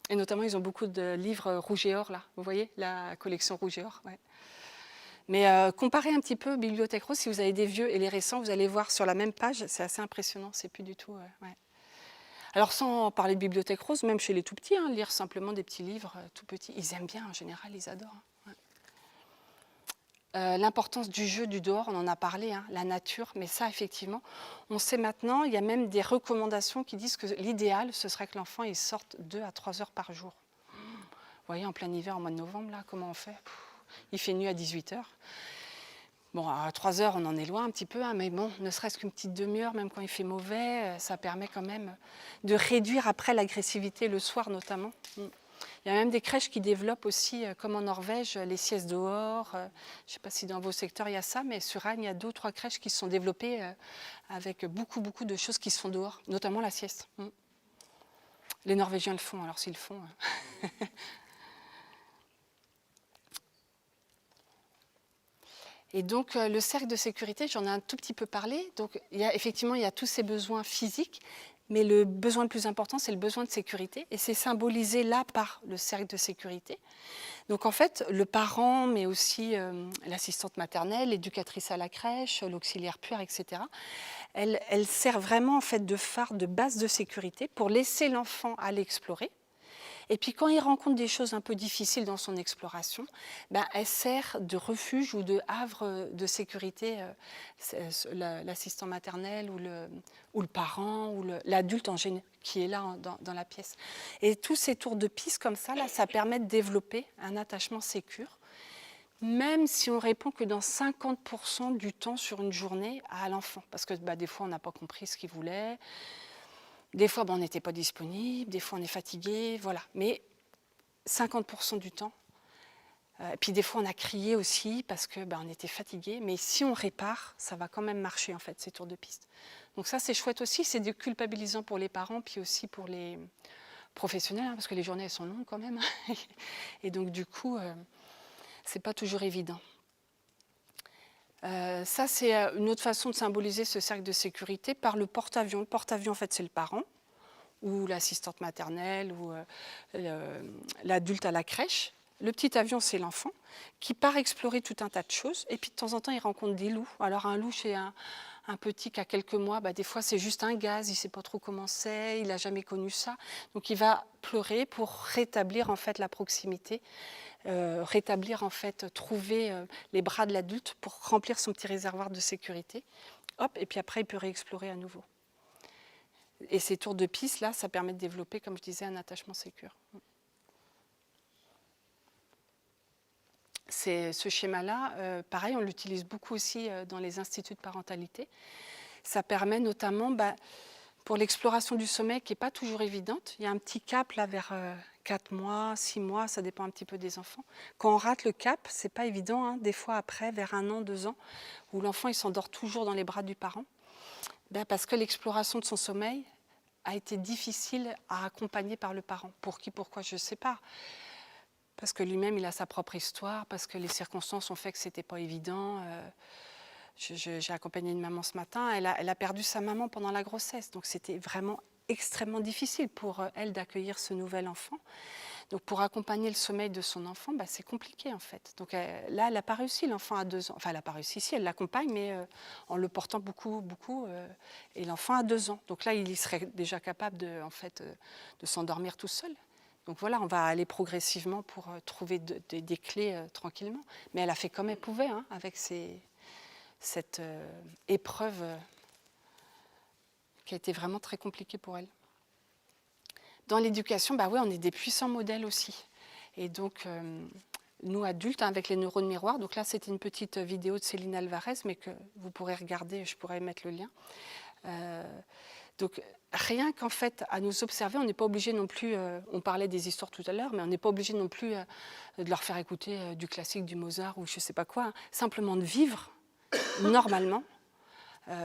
Et notamment, ils ont beaucoup de livres rouge et or, là. Vous voyez, la collection rouge et or. Ouais. Mais comparez un petit peu Bibliothèque Rose, si vous avez des vieux et les récents, vous allez voir sur la même page, c'est assez impressionnant, c'est plus du tout... ouais. Alors sans parler de Bibliothèque Rose, même chez les tout petits, lire simplement des petits livres tout petits, ils aiment bien en général, ils adorent. Ouais. L'importance du jeu du dehors, on en a parlé, la nature, mais ça effectivement, on sait maintenant, il y a même des recommandations qui disent que l'idéal, ce serait que l'enfant il sorte 2 à 3 heures par jour. Vous voyez, en plein hiver, en mois de novembre, là, comment on fait ? Il fait nuit à 18h. Bon, à 3 heures, on en est loin un petit peu, mais bon, ne serait-ce qu'une petite demi-heure, même quand il fait mauvais, ça permet quand même de réduire après l'agressivité le soir notamment. Il y a même des crèches qui développent aussi, comme en Norvège, les siestes dehors. Je ne sais pas si dans vos secteurs il y a ça, mais sur Rennes, il y a 2 ou 3 crèches qui se sont développées avec beaucoup de choses qui se font dehors, notamment la sieste. Les Norvégiens le font, alors s'ils le font... Et donc, le cercle de sécurité, j'en ai un tout petit peu parlé. Donc, effectivement, il y a tous ces besoins physiques, mais le besoin le plus important, c'est le besoin de sécurité. Et c'est symbolisé là par le cercle de sécurité. Donc, en fait, le parent, mais aussi l'assistante maternelle, l'éducatrice à la crèche, l'auxiliaire puère, etc., elle sert vraiment en fait de phare, de base de sécurité pour laisser l'enfant aller explorer. Et puis quand il rencontre des choses un peu difficiles dans son exploration, elle sert de refuge ou de havre de sécurité, l'assistant maternel ou le parent ou l'adulte en général qui est là dans la pièce. Et tous ces tours de piste comme ça, là, ça permet de développer un attachement sécure, même si on répond que dans 50% du temps sur une journée à l'enfant. Parce que des fois, on n'a pas compris ce qu'il voulait. Des fois, on n'était pas disponible, des fois, on est fatigué, voilà. Mais 50% du temps. Puis des fois, on a crié aussi parce qu'on était fatigué. Mais si on répare, ça va quand même marcher, en fait, ces tours de piste. Donc ça, c'est chouette aussi. C'est déculpabilisant pour les parents, puis aussi pour les professionnels, parce que les journées, elles sont longues quand même. Et donc, du coup, c'est pas toujours évident. Ça, c'est une autre façon de symboliser ce cercle de sécurité par le porte-avions. Le porte-avions, en fait, c'est le parent ou l'assistante maternelle ou l'adulte à la crèche. Le petit avion, c'est l'enfant qui part explorer tout un tas de choses. Et puis, de temps en temps, il rencontre des loups. Alors, un loup chez un petit qui a quelques mois, des fois, c'est juste un gaz. Il ne sait pas trop comment c'est. Il n'a jamais connu ça. Donc, il va pleurer pour rétablir, en fait, la proximité. Rétablir, en fait, trouver les bras de l'adulte pour remplir son petit réservoir de sécurité. Hop, et puis après, il peut réexplorer à nouveau. Et ces tours de piste, là, ça permet de développer, comme je disais, un attachement sécure. Ce schéma-là, pareil, on l'utilise beaucoup aussi dans les instituts de parentalité. Ça permet notamment, pour l'exploration du sommeil qui n'est pas toujours évidente, il y a un petit cap là vers 4 mois, 6 mois, ça dépend un petit peu des enfants. Quand on rate le cap, ce n'est pas évident, hein, des fois après, vers 1 an, 2 ans, où l'enfant il s'endort toujours dans les bras du parent, parce que l'exploration de son sommeil a été difficile à accompagner par le parent. Pour qui, pourquoi, je ne sais pas. Parce que lui-même, il a sa propre histoire, parce que les circonstances ont fait que ce n'était pas évident. J'ai accompagné une maman ce matin, elle a perdu sa maman pendant la grossesse, donc c'était vraiment extrêmement difficile pour elle d'accueillir ce nouvel enfant. Donc pour accompagner le sommeil de son enfant, c'est compliqué en fait. Donc là, elle n'a pas réussi, l'enfant à 2 ans. Enfin, elle n'a pas réussi, si, elle l'accompagne, mais en le portant beaucoup, beaucoup. Et l'enfant a 2 ans. Donc là, il serait déjà capable de s'endormir tout seul. Donc voilà, on va aller progressivement pour trouver des clés tranquillement. Mais elle a fait comme elle pouvait, hein, avec cette épreuve qui a été vraiment très compliquée pour elle. Dans l'éducation, oui, on est des puissants modèles aussi. Et donc, nous adultes, hein, avec les neurones miroirs, donc là c'était une petite vidéo de Céline Alvarez, mais que vous pourrez regarder, je pourrais mettre le lien. Donc rien qu'en fait à nous observer, on n'est pas obligé non plus, on parlait des histoires tout à l'heure, mais on n'est pas obligé non plus de leur faire écouter du classique, du Mozart ou je ne sais pas quoi, hein. Simplement de vivre normalement.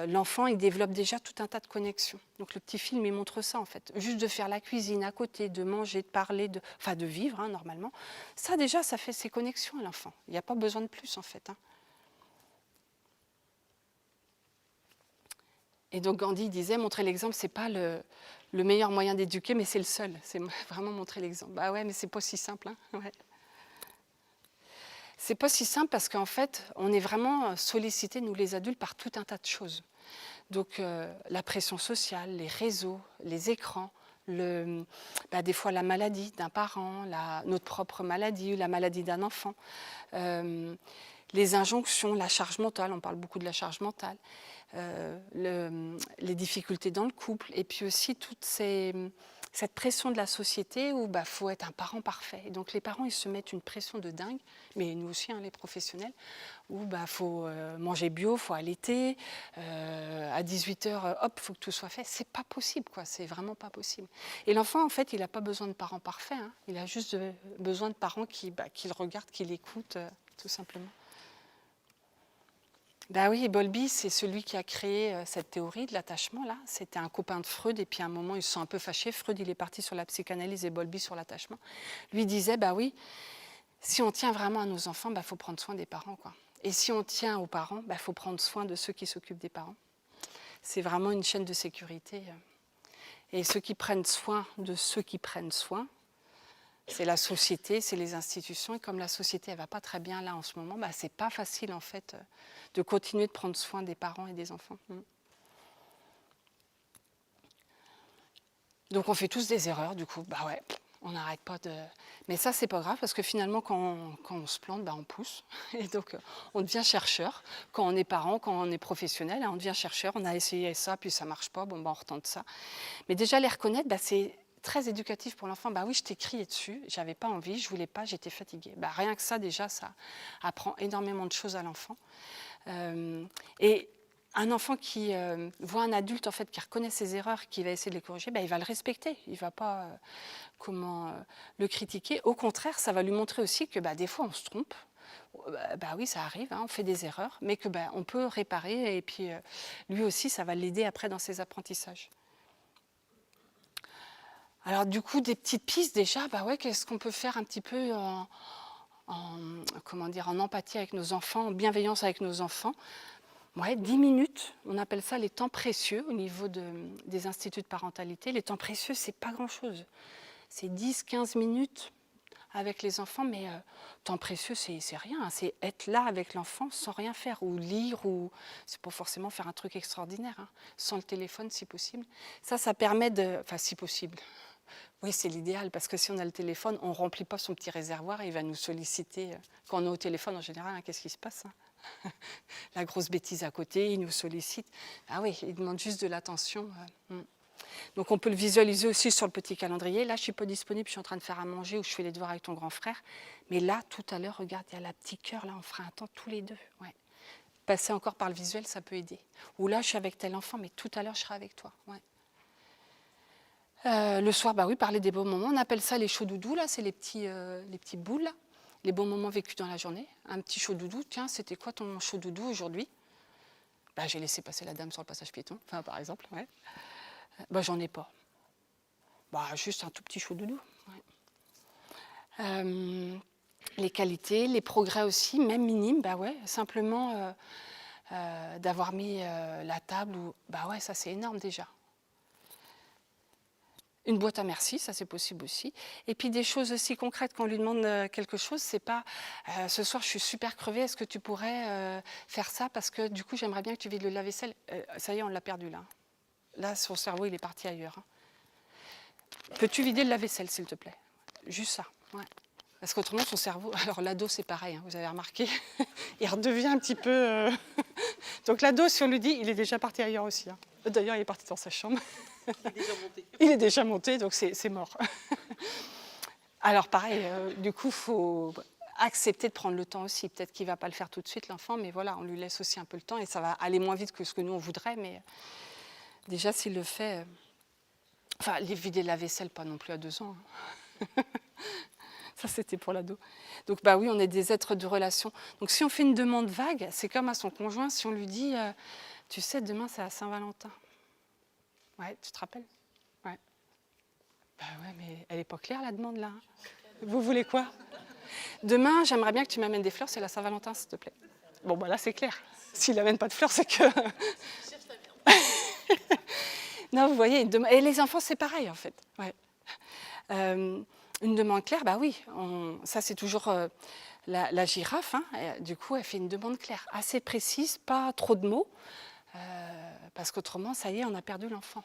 L'enfant, il développe déjà tout un tas de connexions. Donc le petit film, il montre ça en fait. Juste de faire la cuisine à côté, de manger, de parler, de vivre, hein, normalement. Ça déjà, ça fait ses connexions à l'enfant. Il n'y a pas besoin de plus en fait, hein. Et donc Gandhi disait, montrer l'exemple, c'est pas le meilleur moyen d'éduquer, mais c'est le seul. C'est vraiment montrer l'exemple. Bah ouais, mais c'est pas si simple, hein. Ouais. C'est pas si simple parce qu'en fait, on est vraiment sollicités, nous les adultes, par tout un tas de choses. Donc la pression sociale, les réseaux, les écrans, des fois la maladie d'un parent, notre propre maladie ou la maladie d'un enfant, les injonctions, la charge mentale, on parle beaucoup de la charge mentale, les difficultés dans le couple, et puis aussi toute cette pression de la société où faut être un parent parfait. Et donc les parents, ils se mettent une pression de dingue, mais nous aussi, hein, les professionnels, où faut manger bio, faut allaiter, à 18h, hop, faut que tout soit fait. C'est pas possible, quoi. C'est vraiment pas possible. Et l'enfant, en fait, il n'a pas besoin de parents parfaits, hein. Il a juste besoin de parents qui le regardent, qui l'écoutent, tout simplement. Oui, Bowlby, c'est celui qui a créé cette théorie de l'attachement, là. C'était un copain de Freud, et puis à un moment, ils se sont un peu fâchés. Freud, il est parti sur la psychanalyse et Bowlby sur l'attachement. Lui disait, oui, si on tient vraiment à nos enfants, faut prendre soin des parents, quoi. Et si on tient aux parents, faut prendre soin de ceux qui s'occupent des parents. C'est vraiment une chaîne de sécurité. Et ceux qui prennent soin de ceux qui prennent soin, c'est la société, c'est les institutions. Et comme la société, elle ne va pas très bien là en ce moment, c'est pas facile en fait de continuer de prendre soin des parents et des enfants. Donc on fait tous des erreurs, du coup, ouais, on n'arrête pas de... Mais ça, c'est pas grave, parce que finalement, quand on se plante, on pousse. Et donc, on devient chercheur. Quand on est parent, quand on est professionnel, on devient chercheur. On a essayé ça, puis ça marche pas, on retente ça. Mais déjà, les reconnaître, c'est très éducatif pour l'enfant. Oui, je t'ai crié dessus, j'avais pas envie, je voulais pas, j'étais fatiguée. Rien que ça, déjà, ça apprend énormément de choses à l'enfant. Et un enfant qui voit un adulte en fait qui reconnaît ses erreurs, qui va essayer de les corriger, il va le respecter. Il ne va pas le critiquer. Au contraire, ça va lui montrer aussi que des fois on se trompe. Oui, ça arrive, hein, on fait des erreurs, mais que on peut réparer. Et puis lui aussi, ça va l'aider après dans ses apprentissages. Alors du coup, des petites pistes déjà, ouais, qu'est-ce qu'on peut faire un petit peu en empathie avec nos enfants, en bienveillance avec nos enfants. Ouais, 10 minutes, on appelle ça les temps précieux au niveau des instituts de parentalité. Les temps précieux, c'est pas grand-chose. C'est 10-15 minutes avec les enfants, mais temps précieux, c'est rien. Hein. C'est être là avec l'enfant sans rien faire, ou lire, ou c'est pas forcément faire un truc extraordinaire, hein, sans le téléphone si possible. Ça permet de... Enfin, si possible. Oui, c'est l'idéal, parce que si on a le téléphone, on ne remplit pas son petit réservoir et il va nous solliciter. Quand on est au téléphone, en général, hein, qu'est-ce qui se passe, hein? La grosse bêtise à côté, il nous sollicite. Ah oui, il demande juste de l'attention. Donc on peut le visualiser aussi sur le petit calendrier. Là, je ne suis pas disponible, je suis en train de faire à manger ou je fais les devoirs avec ton grand frère. Mais là, tout à l'heure, regarde, il y a la petite cœur, là, on fera un temps tous les deux. Ouais. Passer encore par le visuel, ça peut aider. Ou là, je suis avec tel enfant, mais tout à l'heure, je serai avec toi. Ouais. Le soir, bah oui, parler des beaux moments. On appelle ça les chauds doudous, là, c'est les petits boules, là. Les bons moments vécus dans la journée. Un petit chaud doudou, tiens, c'était quoi ton chaud doudou aujourd'hui? Bah, j'ai laissé passer la dame sur le passage piéton, enfin, par exemple. Ouais. Bah, j'en ai pas. Bah, juste un tout petit chaud doudou. Ouais. Les qualités, les progrès aussi, même minimes, bah ouais, simplement d'avoir mis la table, bah ouais, ça c'est énorme déjà. Une boîte à merci, ça c'est possible aussi. Et puis des choses aussi concrètes, quand on lui demande quelque chose, c'est pas ce soir je suis super crevée, est-ce que tu pourrais faire ça parce que du coup j'aimerais bien que tu vides le lave-vaisselle. Ça y est, on l'a perdu là. Là, son cerveau il est parti ailleurs. Hein. Peux-tu vider le lave-vaisselle s'il te plaît? Juste ça. Ouais. Parce qu'autrement, son cerveau... Alors, l'ado, c'est pareil, hein, vous avez remarqué. Il redevient un petit peu... Donc, l'ado, si on lui dit, il est déjà parti ailleurs aussi. Hein. D'ailleurs, il est parti dans sa chambre. Il est déjà monté. Il est déjà monté, donc c'est mort. Alors, pareil, du coup, il faut accepter de prendre le temps aussi. Peut-être qu'il ne va pas le faire tout de suite, l'enfant, mais voilà, on lui laisse aussi un peu le temps et ça va aller moins vite que ce que nous, on voudrait. Mais déjà, s'il le fait... Enfin, vider la vaisselle, pas non plus à 2 ans. Hein. Ça, c'était pour l'ado. Donc, bah oui, on est des êtres de relation. Donc, si on fait une demande vague, c'est comme à son conjoint, si on lui dit, tu sais, demain, c'est à Saint-Valentin. Ouais, tu te rappelles? Ouais. Bah ouais, mais elle n'est pas claire, la demande, là. Hein. Vous voulez quoi? Demain, j'aimerais bien que tu m'amènes des fleurs, c'est la Saint-Valentin, s'il te plaît. Bon, bah là, c'est clair. S'il n'amène pas de fleurs, c'est que... Non, vous voyez, et les enfants, c'est pareil, en fait. Ouais. Une demande claire, bah oui, ça c'est toujours la girafe, hein, du coup elle fait une demande claire, assez précise, pas trop de mots, parce qu'autrement, ça y est, on a perdu l'enfant.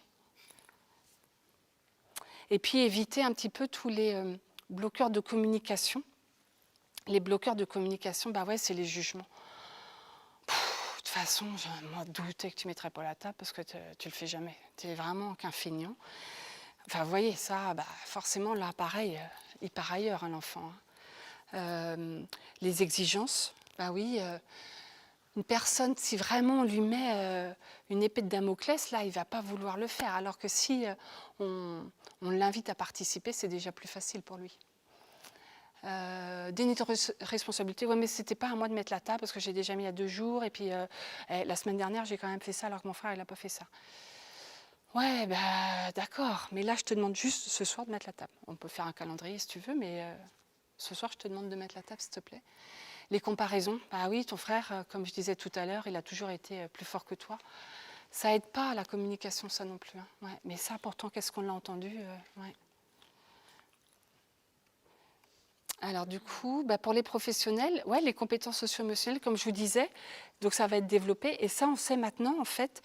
Et puis éviter un petit peu tous les bloqueurs de communication. Les bloqueurs de communication, bah ouais, c'est les jugements. De toute façon, moi doutais que tu ne mettrais pas la table parce que tu le fais jamais. Tu es vraiment qu'un feignant. Enfin, vous voyez, ça, bah, forcément, là, pareil, il part ailleurs, hein, l'enfant. Hein. Les exigences, bah oui, une personne, si vraiment on lui met une épée de Damoclès, là, il ne va pas vouloir le faire. Alors que si on l'invite à participer, c'est déjà plus facile pour lui. Déni de responsabilité, ouais, mais c'était pas à moi de mettre la table parce que j'ai déjà mis il y a 2 jours et puis la semaine dernière, j'ai quand même fait ça alors que mon frère, il n'a pas fait ça. Ouais, bah, d'accord, mais là, je te demande juste ce soir de mettre la table. On peut faire un calendrier si tu veux, mais ce soir, je te demande de mettre la table, s'il te plaît. Les comparaisons, bah oui, ton frère, comme je disais tout à l'heure, il a toujours été plus fort que toi. Ça aide pas à la communication, ça non plus. Hein. Ouais, mais ça, pourtant, qu'est-ce qu'on l'a entendu ouais. Alors du coup, bah, pour les professionnels, ouais, les compétences socio-émotionnelles, comme je vous disais, donc ça va être développé. Et ça, on sait maintenant, en fait,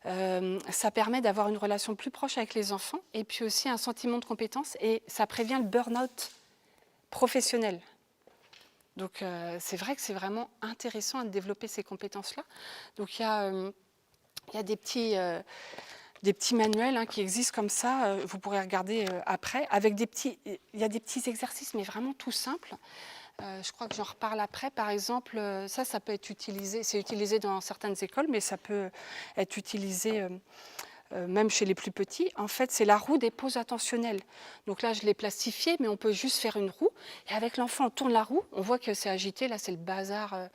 ça permet d'avoir une relation plus proche avec les enfants et puis aussi un sentiment de compétence et ça prévient le burn-out professionnel. Donc c'est vrai que c'est vraiment intéressant de développer ces compétences-là. Donc il y a des petits manuels hein, qui existent comme ça, vous pourrez regarder après, avec il y a des petits exercices, mais vraiment tout simples. Je crois que j'en reparle après. Par exemple, ça peut être utilisé, c'est utilisé dans certaines écoles, mais ça peut être utilisé même chez les plus petits. En fait, c'est la roue des pauses attentionnelles. Donc là, je l'ai plastifié, mais on peut juste faire une roue. Et avec l'enfant, on tourne la roue, on voit que c'est agité. Là, c'est le bazar,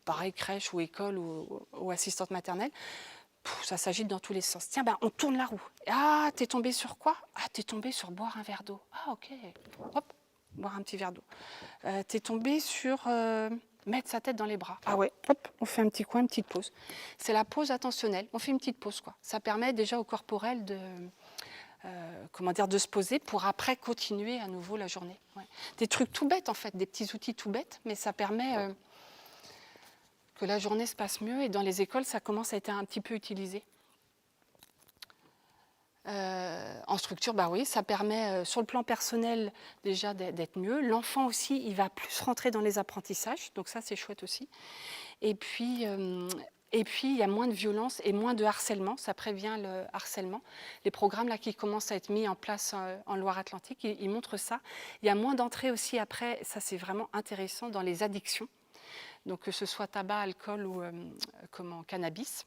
pareil, crèche ou école ou assistante maternelle. Ça s'agite dans tous les sens. Tiens, ben, on tourne la roue. Ah, t'es tombé sur quoi? Ah, t'es tombé sur boire un verre d'eau. Ah, ok. Hop, boire un petit verre d'eau. T'es tombé sur mettre sa tête dans les bras. Ah ouais, hop, on fait un petit coin, une petite pause. C'est la pause attentionnelle. On fait une petite pause, quoi. Ça permet déjà au corporel de se poser pour après continuer à nouveau la journée. Ouais. Des trucs tout bêtes, en fait, des petits outils tout bêtes, mais ça permet... que la journée se passe mieux et dans les écoles, ça commence à être un petit peu utilisé. En structure, bah oui, ça permet sur le plan personnel déjà d'être mieux. L'enfant aussi, il va plus rentrer dans les apprentissages, donc ça c'est chouette aussi. Et puis Et puis, il y a moins de violence et moins de harcèlement. Ça prévient le harcèlement. Les programmes là, qui commencent à être mis en place en Loire-Atlantique, ils montrent ça. Il y a moins d'entrées aussi après, ça c'est vraiment intéressant, dans les addictions. Donc que ce soit tabac, alcool ou cannabis.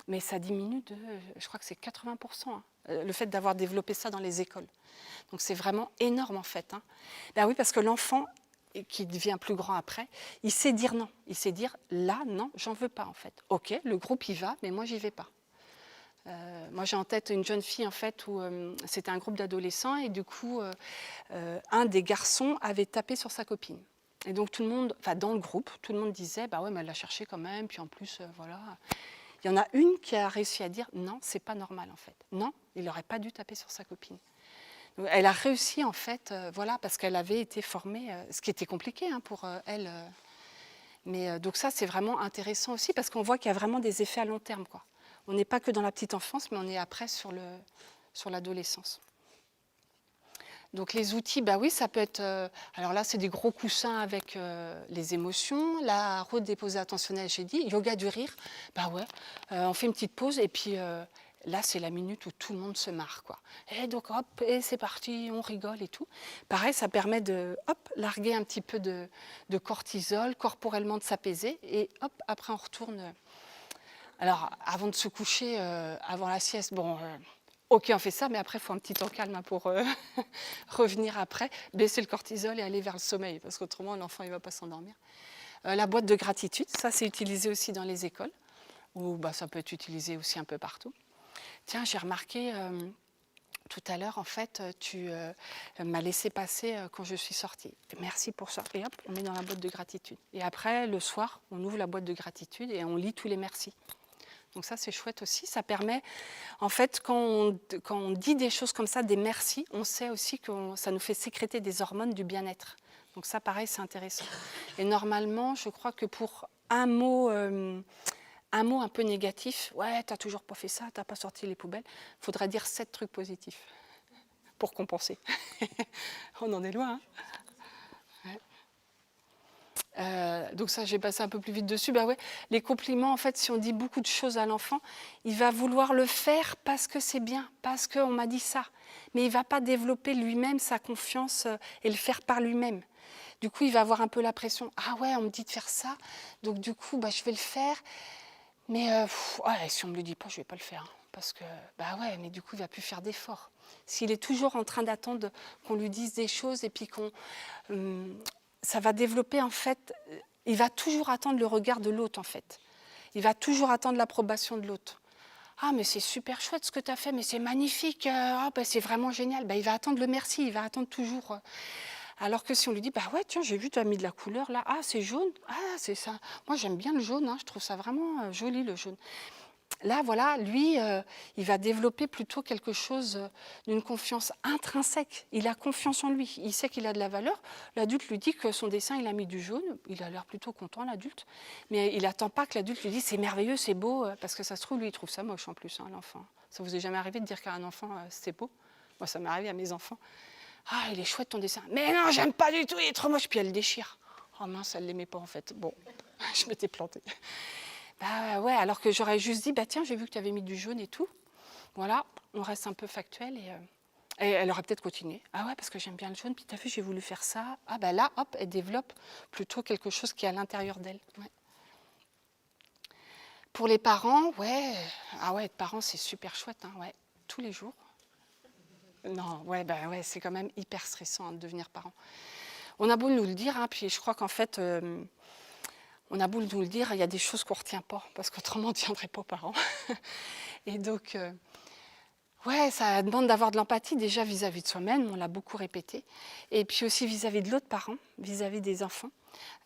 Mais ça diminue de, je crois que c'est 80%, hein, le fait d'avoir développé ça dans les écoles. Donc c'est vraiment énorme en fait. Hein. Ben oui, parce que l'enfant, qui devient plus grand après, il sait dire non. Il sait dire là, non, j'en veux pas en fait. Ok, le groupe y va, mais moi j'y vais pas. Moi j'ai en tête une jeune fille en fait où c'était un groupe d'adolescents et du coup un des garçons avait tapé sur sa copine. Et donc tout le monde, enfin dans le groupe, tout le monde disait bah ouais mais elle l'a cherché quand même, puis en plus voilà. Il y en a une qui a réussi à dire non, c'est pas normal en fait. Non, il n'aurait pas dû taper sur sa copine. Donc, elle a réussi en fait, voilà, parce qu'elle avait été formée, ce qui était compliqué hein, pour elle. Mais donc ça c'est vraiment intéressant aussi parce qu'on voit qu'il y a vraiment des effets à long terme, quoi. On n'est pas que dans la petite enfance, mais on est après sur l'adolescence. Donc les outils, bah oui, ça peut être. Alors là, c'est des gros coussins avec les émotions. La route des posées attentionnelles, j'ai dit. Yoga du rire, bah ouais. On fait une petite pause et puis là, c'est la minute où tout le monde se marre, quoi. Et donc hop, et c'est parti, on rigole et tout. Pareil, ça permet de larguer un petit peu de cortisol, corporellement de s'apaiser et hop, après on retourne. Alors avant de se coucher, avant la sieste, bon. Ok, on fait ça, mais après, il faut un petit temps calme pour revenir après, baisser le cortisol et aller vers le sommeil, parce qu'autrement, l'enfant ne va pas s'endormir. La boîte de gratitude, ça, c'est utilisé aussi dans les écoles, ou bah, ça peut être utilisé aussi un peu partout. Tiens, j'ai remarqué tout à l'heure, en fait, tu m'as laissé passer quand je suis sortie. Merci pour ça. Et hop, on met dans la boîte de gratitude. Et après, le soir, on ouvre la boîte de gratitude et on lit tous les merci. Donc ça, c'est chouette aussi. Ça permet, en fait, quand on dit des choses comme ça, des merci, on sait aussi que ça nous fait sécréter des hormones du bien-être. Donc ça, pareil, c'est intéressant. Et normalement, je crois que pour un mot un peu négatif, ouais, t'as toujours pas fait ça, t'as pas sorti les poubelles, il faudrait dire 7 trucs positifs pour compenser. On en est loin, hein. Donc ça, j'ai passé un peu plus vite dessus. Bah ouais, les compliments, en fait, si on dit beaucoup de choses à l'enfant, il va vouloir le faire parce que c'est bien, parce qu'on m'a dit ça. Mais il ne va pas développer lui-même sa confiance et le faire par lui-même. Du coup, il va avoir un peu la pression. Ah ouais, on me dit de faire ça, donc du coup, bah, je vais le faire. Mais ouais, si on ne me le dit pas, je ne vais pas le faire. Hein, parce que, bah ouais, mais du coup, il ne va plus faire d'efforts. S'il est toujours en train d'attendre qu'on lui dise des choses et puis qu'on... ça va développer, en fait, il va toujours attendre le regard de l'autre, en fait. Il va toujours attendre l'approbation de l'autre. Ah, mais c'est super chouette ce que tu as fait, mais c'est magnifique, ah, bah, c'est vraiment génial. Bah, il va attendre le merci, il va attendre toujours. Alors que si on lui dit, bah ouais, tiens, j'ai vu, tu as mis de la couleur là, ah, c'est jaune, ah, c'est ça. Moi, j'aime bien le jaune, hein, je trouve ça vraiment joli, le jaune. Là, voilà, lui, il va développer plutôt quelque chose d'une confiance intrinsèque. Il a confiance en lui. Il sait qu'il a de la valeur. L'adulte lui dit que son dessin, il a mis du jaune. Il a l'air plutôt content, l'adulte. Mais il n'attend pas que l'adulte lui dise c'est merveilleux, c'est beau. Parce que ça se trouve, lui, il trouve ça moche en plus, hein, l'enfant. Ça vous est jamais arrivé de dire qu'à un enfant, c'est beau? Moi, ça m'est arrivé à mes enfants. Ah, il est chouette ton dessin. Mais non, j'aime pas du tout, il est trop moche. Puis elle le déchire. Oh mince, elle ne l'aimait pas en fait. Bon, je m'étais plantée. Bah ouais, alors que j'aurais juste dit, bah tiens, j'ai vu que tu avais mis du jaune et tout. Voilà, on reste un peu factuel et elle aurait peut-être continué. Ah ouais, parce que j'aime bien le jaune, puis t'as vu, j'ai voulu faire ça. Ah bah là, hop, elle développe plutôt quelque chose qui est à l'intérieur d'elle. Ouais. Pour les parents, ouais, ah ouais, être parent, c'est super chouette, hein, ouais, tous les jours. Non, ouais, bah ouais, c'est quand même hyper stressant hein, de devenir parent. On a beau nous le dire, hein, puis je crois qu'en fait... on a beau nous le dire, il y a des choses qu'on ne retient pas, parce qu'autrement, on ne tiendrait pas aux parents. Et donc, ouais, ça demande d'avoir de l'empathie déjà vis-à-vis de soi-même, on l'a beaucoup répété, et puis aussi vis-à-vis de l'autre parent, vis-à-vis des enfants.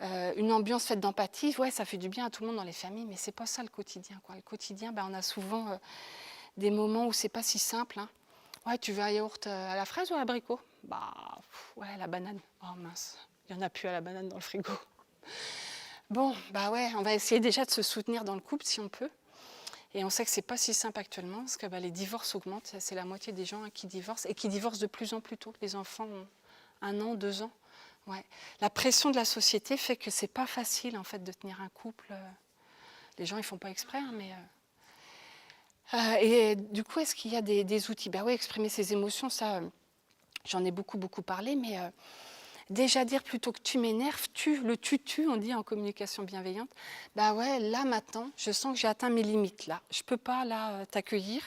Une ambiance faite d'empathie, ouais, ça fait du bien à tout le monde dans les familles, mais ce n'est pas ça le quotidien, quoi. Le quotidien, on a souvent des moments où ce n'est pas si simple. Hein. Ouais, tu veux un yaourt à la fraise ou à l'abricot? Bah, ouais, à la banane. Oh mince, il n'y en a plus à la banane dans le frigo. Bon, bah ouais, on va essayer déjà de se soutenir dans le couple si on peut. Et on sait que c'est pas si simple actuellement parce que les divorces augmentent. C'est la moitié des gens qui divorcent et qui divorcent de plus en plus tôt. Les enfants ont 1 an, 2 ans. Ouais. La pression de la société fait que c'est pas facile en fait de tenir un couple. Les gens, ils ne font pas exprès, hein, mais... et du coup, est-ce qu'il y a des outils? Ben oui, exprimer ses émotions, ça, j'en ai beaucoup parlé, mais déjà dire plutôt que tu m'énerves, le tu, on dit en communication bienveillante, bah ouais, là maintenant, je sens que j'ai atteint mes limites, là. Je ne peux pas, là, t'accueillir.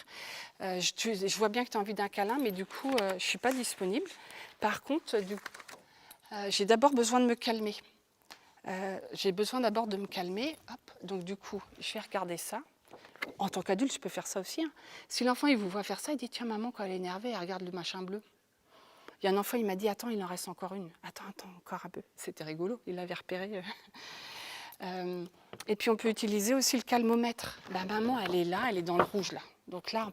Je vois bien que tu as envie d'un câlin, mais du coup, je ne suis pas disponible. Par contre, j'ai d'abord besoin de me calmer. J'ai besoin d'abord de me calmer. Hop, donc du coup, je vais regarder ça. En tant qu'adulte, je peux faire ça aussi. Hein. Si l'enfant il vous voit faire ça, il dit tiens maman, quand elle est énervée, elle regarde le machin bleu. Il y a un enfant, il m'a dit attends, il en reste encore une. Attends, encore un peu. C'était rigolo, il l'avait repéré. Et puis on peut utiliser aussi le calmomètre. Ben, maman, elle est là, elle est dans le rouge là. Donc là,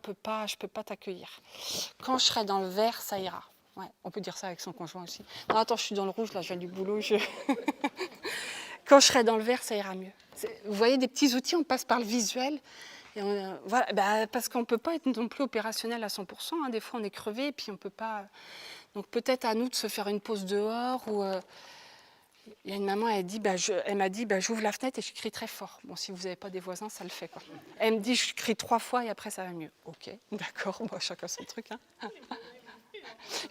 je peux pas t'accueillir. Quand je serai dans le vert, ça ira. Ouais, on peut dire ça avec son conjoint aussi. Non, attends, je suis dans le rouge là, je viens du boulot. Quand je serai dans le vert, ça ira mieux. Vous voyez, des petits outils, on passe par le visuel. Et voilà, bah, parce qu'on ne peut pas être non plus opérationnel à 100%. Hein. Des fois, on est crevé et puis on ne peut pas... Donc peut-être à nous de se faire une pause dehors. Ou il y a une maman, elle m'a dit, j'ouvre la fenêtre et je crie très fort. Bon, si vous n'avez pas des voisins, ça le fait, quoi. Elle me dit, je crie 3 fois et après, ça va mieux. Ok, d'accord, bon, chacun son truc. Hein.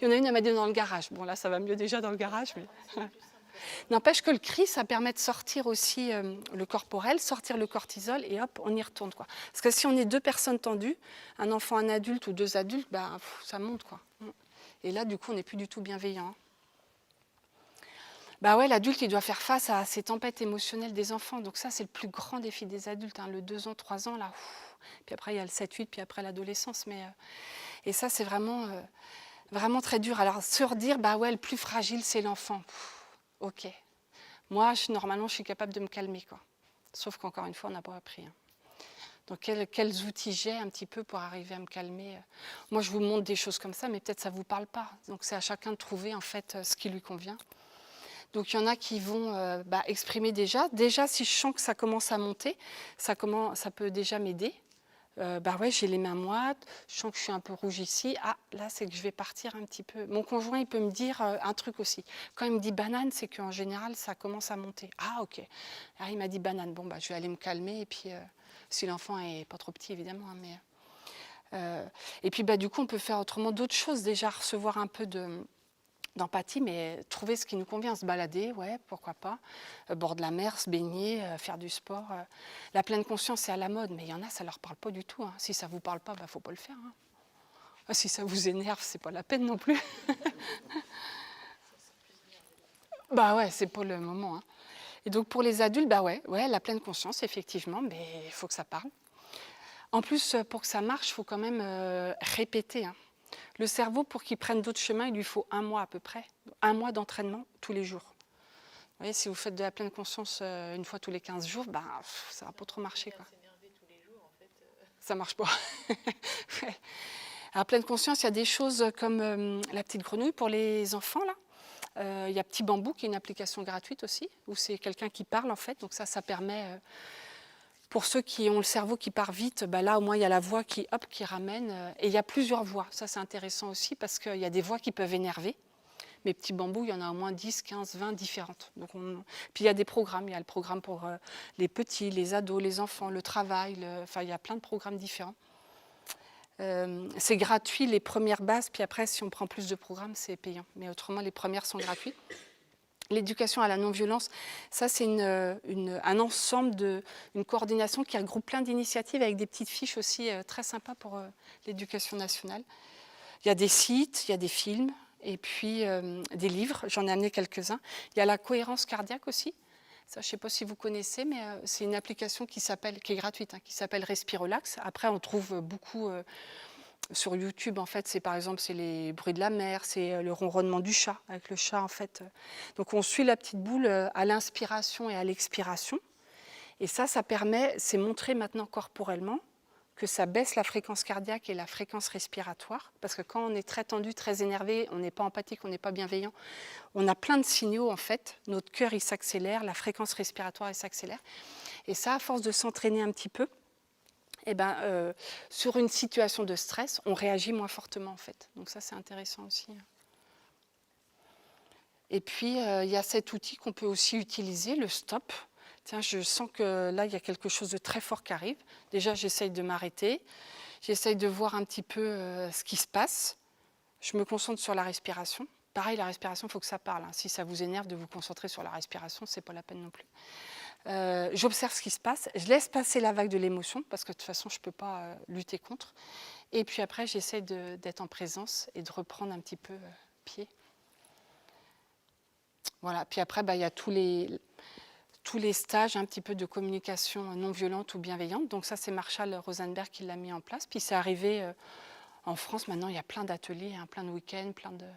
Il y en a une, elle m'a dit dans le garage. Bon, là, ça va mieux déjà dans le garage, mais... N'empêche que le cri, ça permet de sortir aussi le corporel, sortir le cortisol et hop, on y retourne. Quoi. Parce que si on est 2 personnes tendues, un enfant, un adulte ou 2 adultes, ça monte. Quoi. Et là, du coup, on n'est plus du tout bienveillant. Bah ouais, l'adulte, il doit faire face à ces tempêtes émotionnelles des enfants. Donc ça, c'est le plus grand défi des adultes. Hein, le 2 ans, 3 ans, là. Puis après, il y a le 7-8, puis après l'adolescence. Et ça, c'est vraiment, vraiment très dur. Alors, se redire, bah ouais, le plus fragile, c'est l'enfant. Ok. Moi, normalement, je suis capable de me calmer, quoi. Sauf qu'encore une fois, on n'a pas appris. Hein. Donc, quels outils j'ai un petit peu pour arriver à me calmer? Moi, je vous montre des choses comme ça, mais peut-être ça ne vous parle pas. Donc, c'est à chacun de trouver, en fait, ce qui lui convient. Donc, il y en a qui vont exprimer déjà. Déjà, si je sens que ça commence à monter, ça peut déjà m'aider. Ouais, j'ai les mains moites, je sens que je suis un peu rouge ici. Ah, là, c'est que je vais partir un petit peu. Mon conjoint, il peut me dire un truc aussi. Quand il me dit banane, c'est qu'en général, ça commence à monter. Ah, ok. Ah, il m'a dit banane. Bon, je vais aller me calmer. Et puis, si l'enfant est pas trop petit, évidemment. Hein, et puis, du coup, on peut faire autrement d'autres choses. Déjà, recevoir un peu d'empathie, mais trouver ce qui nous convient, se balader, ouais, pourquoi pas, bord de la mer, se baigner, faire du sport. La pleine conscience, c'est à la mode, mais il y en a, ça leur parle pas du tout. Hein. Si ça vous parle pas, faut pas le faire. Hein. Si ça vous énerve, c'est pas la peine non plus. Ouais, c'est pas le moment. Hein. Et donc pour les adultes, ouais, la pleine conscience, effectivement, mais il faut que ça parle. En plus, pour que ça marche, il faut quand même répéter. Hein. Le cerveau, pour qu'il prenne d'autres chemins, il lui faut 1 mois à peu près. 1 mois d'entraînement tous les jours. Vous voyez, si vous faites de la pleine conscience une fois tous les 15 jours, ça ne va pas trop marcher. Quoi. Ça ne marche pas. Ouais. Alors, pleine conscience, il y a des choses comme la petite grenouille pour les enfants. Là. Il y a Petit Bambou, qui est une application gratuite aussi, où c'est quelqu'un qui parle, en fait. Donc ça permet... Pour ceux qui ont le cerveau qui part vite, là au moins il y a la voix qui ramène. Et il y a plusieurs voix. Ça c'est intéressant aussi parce qu'il y a des voix qui peuvent énerver. Mais Petit Bambou, il y en a au moins 10, 15, 20 différentes. Donc Puis il y a des programmes. Il y a le programme pour les petits, les ados, les enfants, le travail. Enfin, il y a plein de programmes différents. C'est gratuit les premières bases. Puis après, si on prend plus de programmes, c'est payant. Mais autrement, les premières sont gratuites. L'éducation à la non-violence, ça c'est un ensemble, une coordination qui regroupe plein d'initiatives avec des petites fiches aussi très sympas pour l'éducation nationale. Il y a des sites, il y a des films et puis des livres, j'en ai amené quelques-uns. Il y a la cohérence cardiaque aussi, ça je ne sais pas si vous connaissez, mais c'est une application qui est gratuite, hein, qui s'appelle Respirelax. Après on trouve beaucoup... Sur YouTube, en fait, c'est les bruits de la mer, c'est le ronronnement du chat, avec le chat, en fait. Donc, on suit la petite boule à l'inspiration et à l'expiration. Et ça permet, c'est montré maintenant corporellement, que ça baisse la fréquence cardiaque et la fréquence respiratoire. Parce que quand on est très tendu, très énervé, on n'est pas empathique, on n'est pas bienveillant, on a plein de signaux, en fait. Notre cœur, il s'accélère, la fréquence respiratoire, elle s'accélère. Et ça, à force de s'entraîner un petit peu, sur une situation de stress, on réagit moins fortement en fait. Donc ça, c'est intéressant aussi. Et puis, il y a cet outil qu'on peut aussi utiliser, le stop. Tiens, je sens que là, il y a quelque chose de très fort qui arrive. Déjà, j'essaye de m'arrêter. J'essaye de voir un petit peu ce qui se passe. Je me concentre sur la respiration. Pareil, la respiration, il faut que ça parle. Hein. Si ça vous énerve de vous concentrer sur la respiration, ce n'est pas la peine non plus. J'observe ce qui se passe. Je laisse passer la vague de l'émotion, parce que de toute façon, je ne peux pas lutter contre. Et puis après, j'essaie d'être en présence et de reprendre un petit peu pied. Voilà. Puis après, il y a tous les stages un petit peu de communication non violente ou bienveillante. Donc ça, c'est Marshall Rosenberg qui l'a mis en place. Puis c'est arrivé en France. Maintenant, il y a plein d'ateliers, hein, plein de week-ends,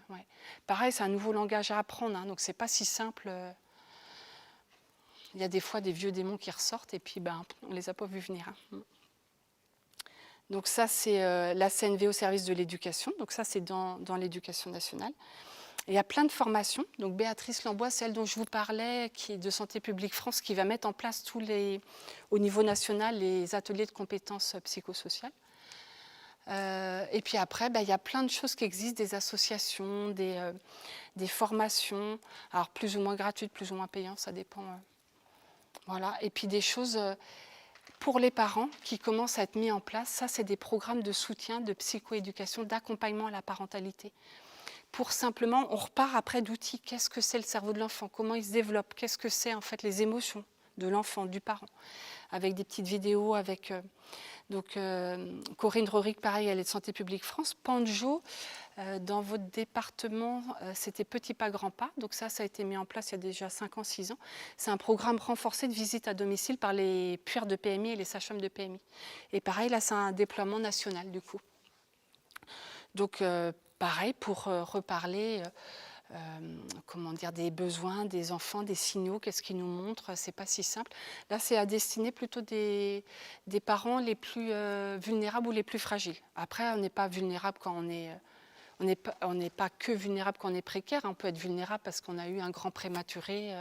Ouais. Pareil, c'est un nouveau langage à apprendre. Hein, donc c'est pas si simple. Il y a des fois des vieux démons qui ressortent et puis on les a pas vus venir. Hein. Donc ça, c'est la CNV au service de l'éducation. Donc ça, c'est dans l'éducation nationale. Il y a plein de formations. Donc Béatrice Lambois, celle dont je vous parlais, qui est de Santé publique France, qui va mettre en place au niveau national les ateliers de compétences psychosociales. Et puis après, il y a plein de choses qui existent, des associations, des formations, alors plus ou moins gratuites, plus ou moins payantes, ça dépend. Voilà. Et puis des choses pour les parents qui commencent à être mis en place. Ça, c'est des programmes de soutien, de psychoéducation, d'accompagnement à la parentalité. Pour simplement, on repart après d'outils. Qu'est-ce que c'est le cerveau de l'enfant? Comment il se développe? Qu'est-ce que c'est en fait les émotions de l'enfant, du parent? Avec des petites vidéos, avec Corinne Roric, pareil, elle est de Santé publique France. Panjo, dans votre département, c'était Petit pas, grand pas. Donc ça a été mis en place il y a déjà 5 ans, 6 ans. C'est un programme renforcé de visite à domicile par les puères de PMI et les sages-femmes de PMI. Et pareil, là, c'est un déploiement national, du coup. Donc, pareil, pour reparler des besoins des enfants, des signaux, qu'est-ce qu'ils nous montrent, c'est pas si simple. Là, c'est à destiner plutôt des parents les plus vulnérables ou les plus fragiles. Après, on n'est pas vulnérable quand on est... on n'est pas que vulnérable quand on est précaire, on peut être vulnérable parce qu'on a eu un grand prématuré,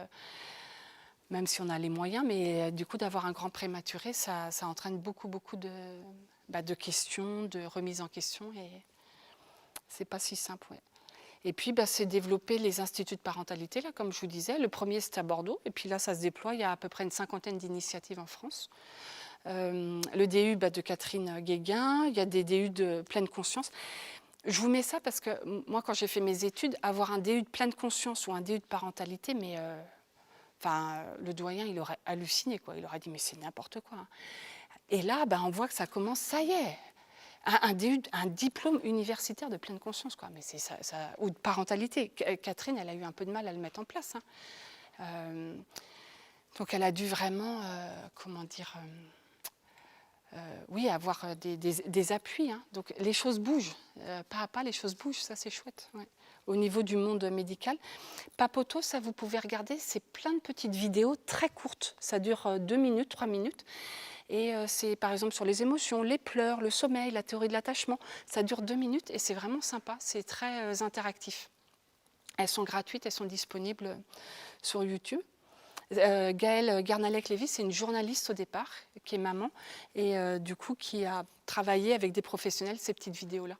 même si on a les moyens, mais du coup, d'avoir un grand prématuré, ça entraîne beaucoup de questions, de remise en question, et c'est pas si simple, ouais. Et puis, c'est développer les instituts de parentalité, là, comme je vous disais. Le premier, c'est à Bordeaux. Et puis là, ça se déploie. Il y a à peu près une 50aine d'initiatives en France. Le DU de Catherine Guéguin. Il y a des DU de pleine conscience. Je vous mets ça parce que moi, quand j'ai fait mes études, avoir un DU de pleine conscience ou un DU de parentalité, mais le doyen, il aurait halluciné, quoi. Il aurait dit, mais c'est n'importe quoi. Et là, on voit que ça commence, ça y est. Un diplôme universitaire de pleine conscience, quoi. Mais c'est ça, ou de parentalité. Catherine, elle a eu un peu de mal à le mettre en place. Hein. Donc elle a dû vraiment, avoir des appuis. Hein. Donc les choses bougent. Pas à pas, les choses bougent. Ça, c'est chouette. Ouais. Au niveau du monde médical. Papoto, ça, vous pouvez regarder. C'est plein de petites vidéos très courtes. Ça dure 2 minutes, 3 minutes. Et c'est par exemple sur les émotions, les pleurs, le sommeil, la théorie de l'attachement. Ça dure 2 minutes et c'est vraiment sympa, c'est très interactif. Elles sont gratuites, elles sont disponibles sur YouTube. Gaëlle Garnalec-Lévy, c'est une journaliste au départ, qui est maman, et du coup qui a travaillé avec des professionnels ces petites vidéos-là.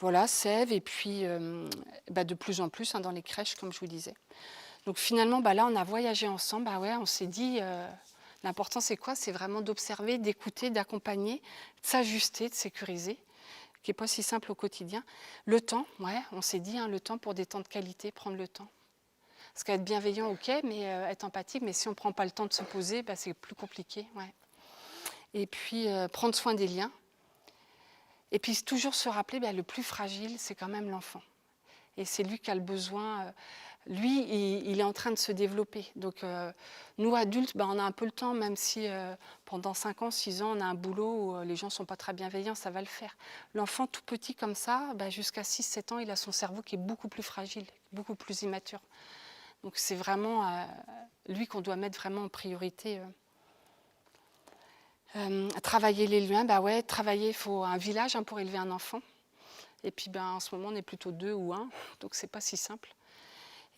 Voilà, Sève, et puis de plus en plus dans les crèches, comme je vous disais. Donc finalement, là, on a voyagé ensemble, on s'est dit... L'important, c'est quoi? C'est vraiment d'observer, d'écouter, d'accompagner, de s'ajuster, de sécuriser, qui n'est pas si simple au quotidien. Le temps, on s'est dit, le temps pour des temps de qualité, prendre le temps. Parce qu'être bienveillant, ok, mais être empathique, mais si on ne prend pas le temps de se poser, c'est plus compliqué. Ouais. Et puis, prendre soin des liens. Et puis, toujours se rappeler, le plus fragile, c'est quand même l'enfant. Et c'est lui qui a le besoin... Lui, il est en train de se développer. Donc, nous, adultes, on a un peu le temps, même si pendant 5 ans, 6 ans, on a un boulot où les gens ne sont pas très bienveillants, ça va le faire. L'enfant tout petit comme ça, jusqu'à 6-7 ans, il a son cerveau qui est beaucoup plus fragile, beaucoup plus immature. Donc, c'est vraiment lui qu'on doit mettre vraiment en priorité. Travailler les liens, travailler, il faut un village pour élever un enfant. Et puis, en ce moment, on est plutôt 2 ou 1, donc c'est pas si simple.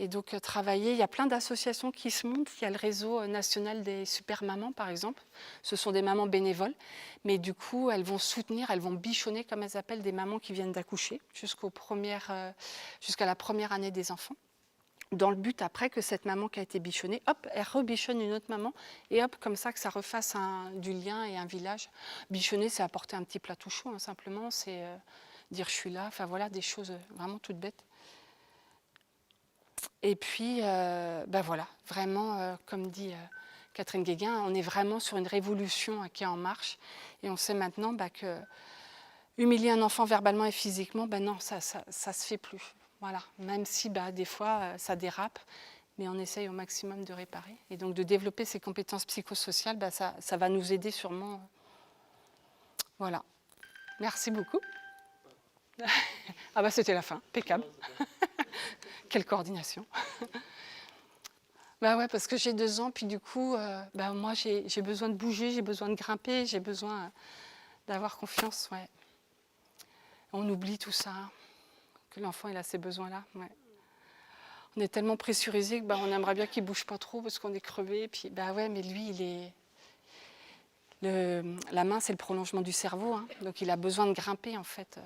Et donc, travailler, il y a plein d'associations qui se montent. Il y a le réseau national des super mamans, par exemple. Ce sont des mamans bénévoles. Mais du coup, elles vont soutenir, elles vont bichonner, comme elles appellent, des mamans qui viennent d'accoucher jusqu'à la première année des enfants. dans le but après que cette maman qui a été bichonnée, hop, elle rebichonne une autre maman, et hop, comme ça que ça refasse du lien et un village. Bichonner, c'est apporter un petit plat tout chaud, hein, simplement, c'est dire je suis là, enfin voilà, des choses vraiment toutes bêtes. Et puis, ben voilà, vraiment, comme dit Catherine Guéguin, on est vraiment sur une révolution qui est en marche, et on sait maintenant que humilier un enfant verbalement et physiquement, ben non, ça se fait plus. Voilà, même si des fois ça dérape, mais on essaye au maximum de réparer. Et donc de développer ces compétences psychosociales, ça va nous aider sûrement. Voilà. Merci beaucoup. Ah c'était la fin, impeccable. Quelle coordination. Ouais, parce que j'ai 2 ans, puis du coup, moi j'ai besoin de bouger, j'ai besoin de grimper, j'ai besoin d'avoir confiance. Ouais. On oublie tout ça, que l'enfant il a ces besoins-là. Ouais. On est tellement pressurisé que on aimerait bien qu'il ne bouge pas trop parce qu'on est crevé. Puis ouais, mais lui, la main, c'est le prolongement du cerveau, hein, donc il a besoin de grimper en fait.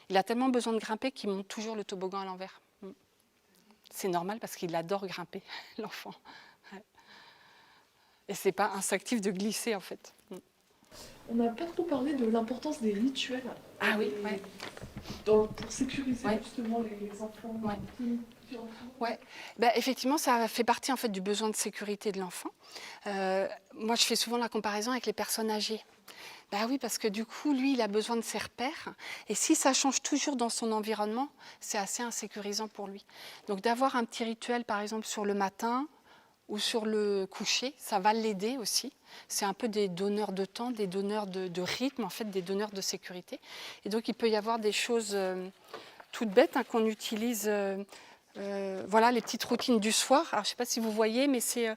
Il a tellement besoin de grimper qu'il monte toujours le toboggan à l'envers. C'est normal parce qu'il adore grimper, l'enfant. Ouais. Et c'est pas instinctif de glisser en fait. On n'a pas trop parlé de l'importance des rituels. Ah oui, ouais. Pour sécuriser justement les enfants. Ouais. Effectivement, ça fait partie en fait du besoin de sécurité de l'enfant. Moi, je fais souvent la comparaison avec les personnes âgées. Oui, parce que du coup, lui, il a besoin de ses repères. Et si ça change toujours dans son environnement, c'est assez insécurisant pour lui. Donc d'avoir un petit rituel, par exemple, sur le matin ou sur le coucher, ça va l'aider aussi. C'est un peu des donneurs de temps, des donneurs de rythme, en fait, des donneurs de sécurité. Et donc, il peut y avoir des choses toutes bêtes qu'on utilise. Voilà, les petites routines du soir. Alors, je ne sais pas si vous voyez, mais c'est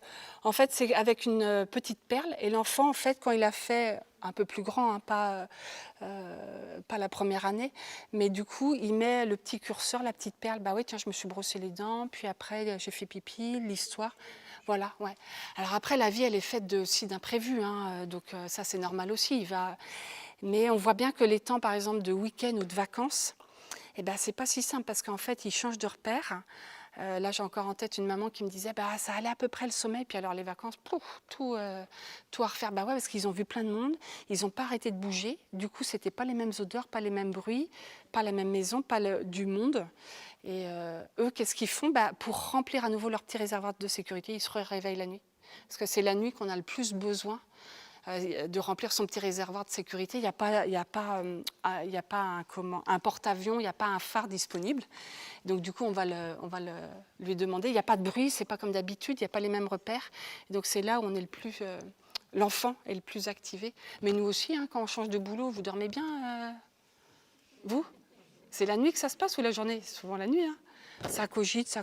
avec une petite perle. Et l'enfant, en fait, quand il a fait un peu plus grand, hein, pas la première année, mais du coup, il met le petit curseur, la petite perle. Oui, tiens, je me suis brossé les dents, puis après, j'ai fait pipi, l'histoire. Voilà, ouais. Alors après, la vie, elle est faite aussi d'imprévus, hein, donc ça, c'est normal aussi. Mais on voit bien que les temps, par exemple, de week-end ou de vacances, c'est pas si simple parce qu'en fait, ils changent de repère. Là, j'ai encore en tête une maman qui me disait ça allait à peu près le sommeil, puis alors les vacances, tout à refaire. Ouais, parce qu'ils ont vu plein de monde, ils n'ont pas arrêté de bouger. Du coup, c'était pas les mêmes odeurs, pas les mêmes bruits, pas la même maison, pas du monde. Et eux, qu'est-ce qu'ils font pour remplir à nouveau leur petit réservoir de sécurité, ils se réveillent la nuit. Parce que c'est la nuit qu'on a le plus besoin de remplir son petit réservoir de sécurité. Il n'y a pas un porte-avions, il n'y a pas un phare disponible. Donc du coup, on va lui demander. Il n'y a pas de bruit, c'est pas comme d'habitude, il n'y a pas les mêmes repères. Et donc c'est là où on est l'enfant est le plus activé. Mais nous aussi, hein, quand on change de boulot, vous dormez bien, vous ? C'est la nuit que ça se passe ou la journée ? C'est souvent la nuit. Hein. Ça cogite.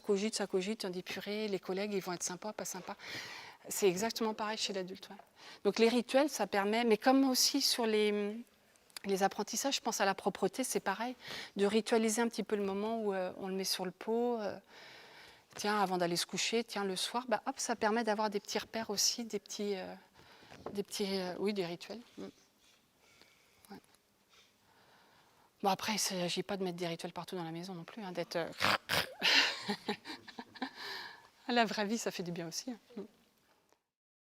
On dit purée, les collègues, ils vont être sympas, pas sympas. C'est exactement pareil chez l'adulte. Ouais. Donc les rituels, ça permet, mais comme aussi sur les apprentissages, je pense à la propreté, c'est pareil, de ritualiser un petit peu le moment où on le met sur le pot, tiens, avant d'aller se coucher, tiens, le soir, ça permet d'avoir des petits repères aussi, des rituels. Ouais. Bon, après, il ne s'agit pas de mettre des rituels partout dans la maison non plus, hein, d'être... La vraie vie, ça fait du bien aussi. Hein.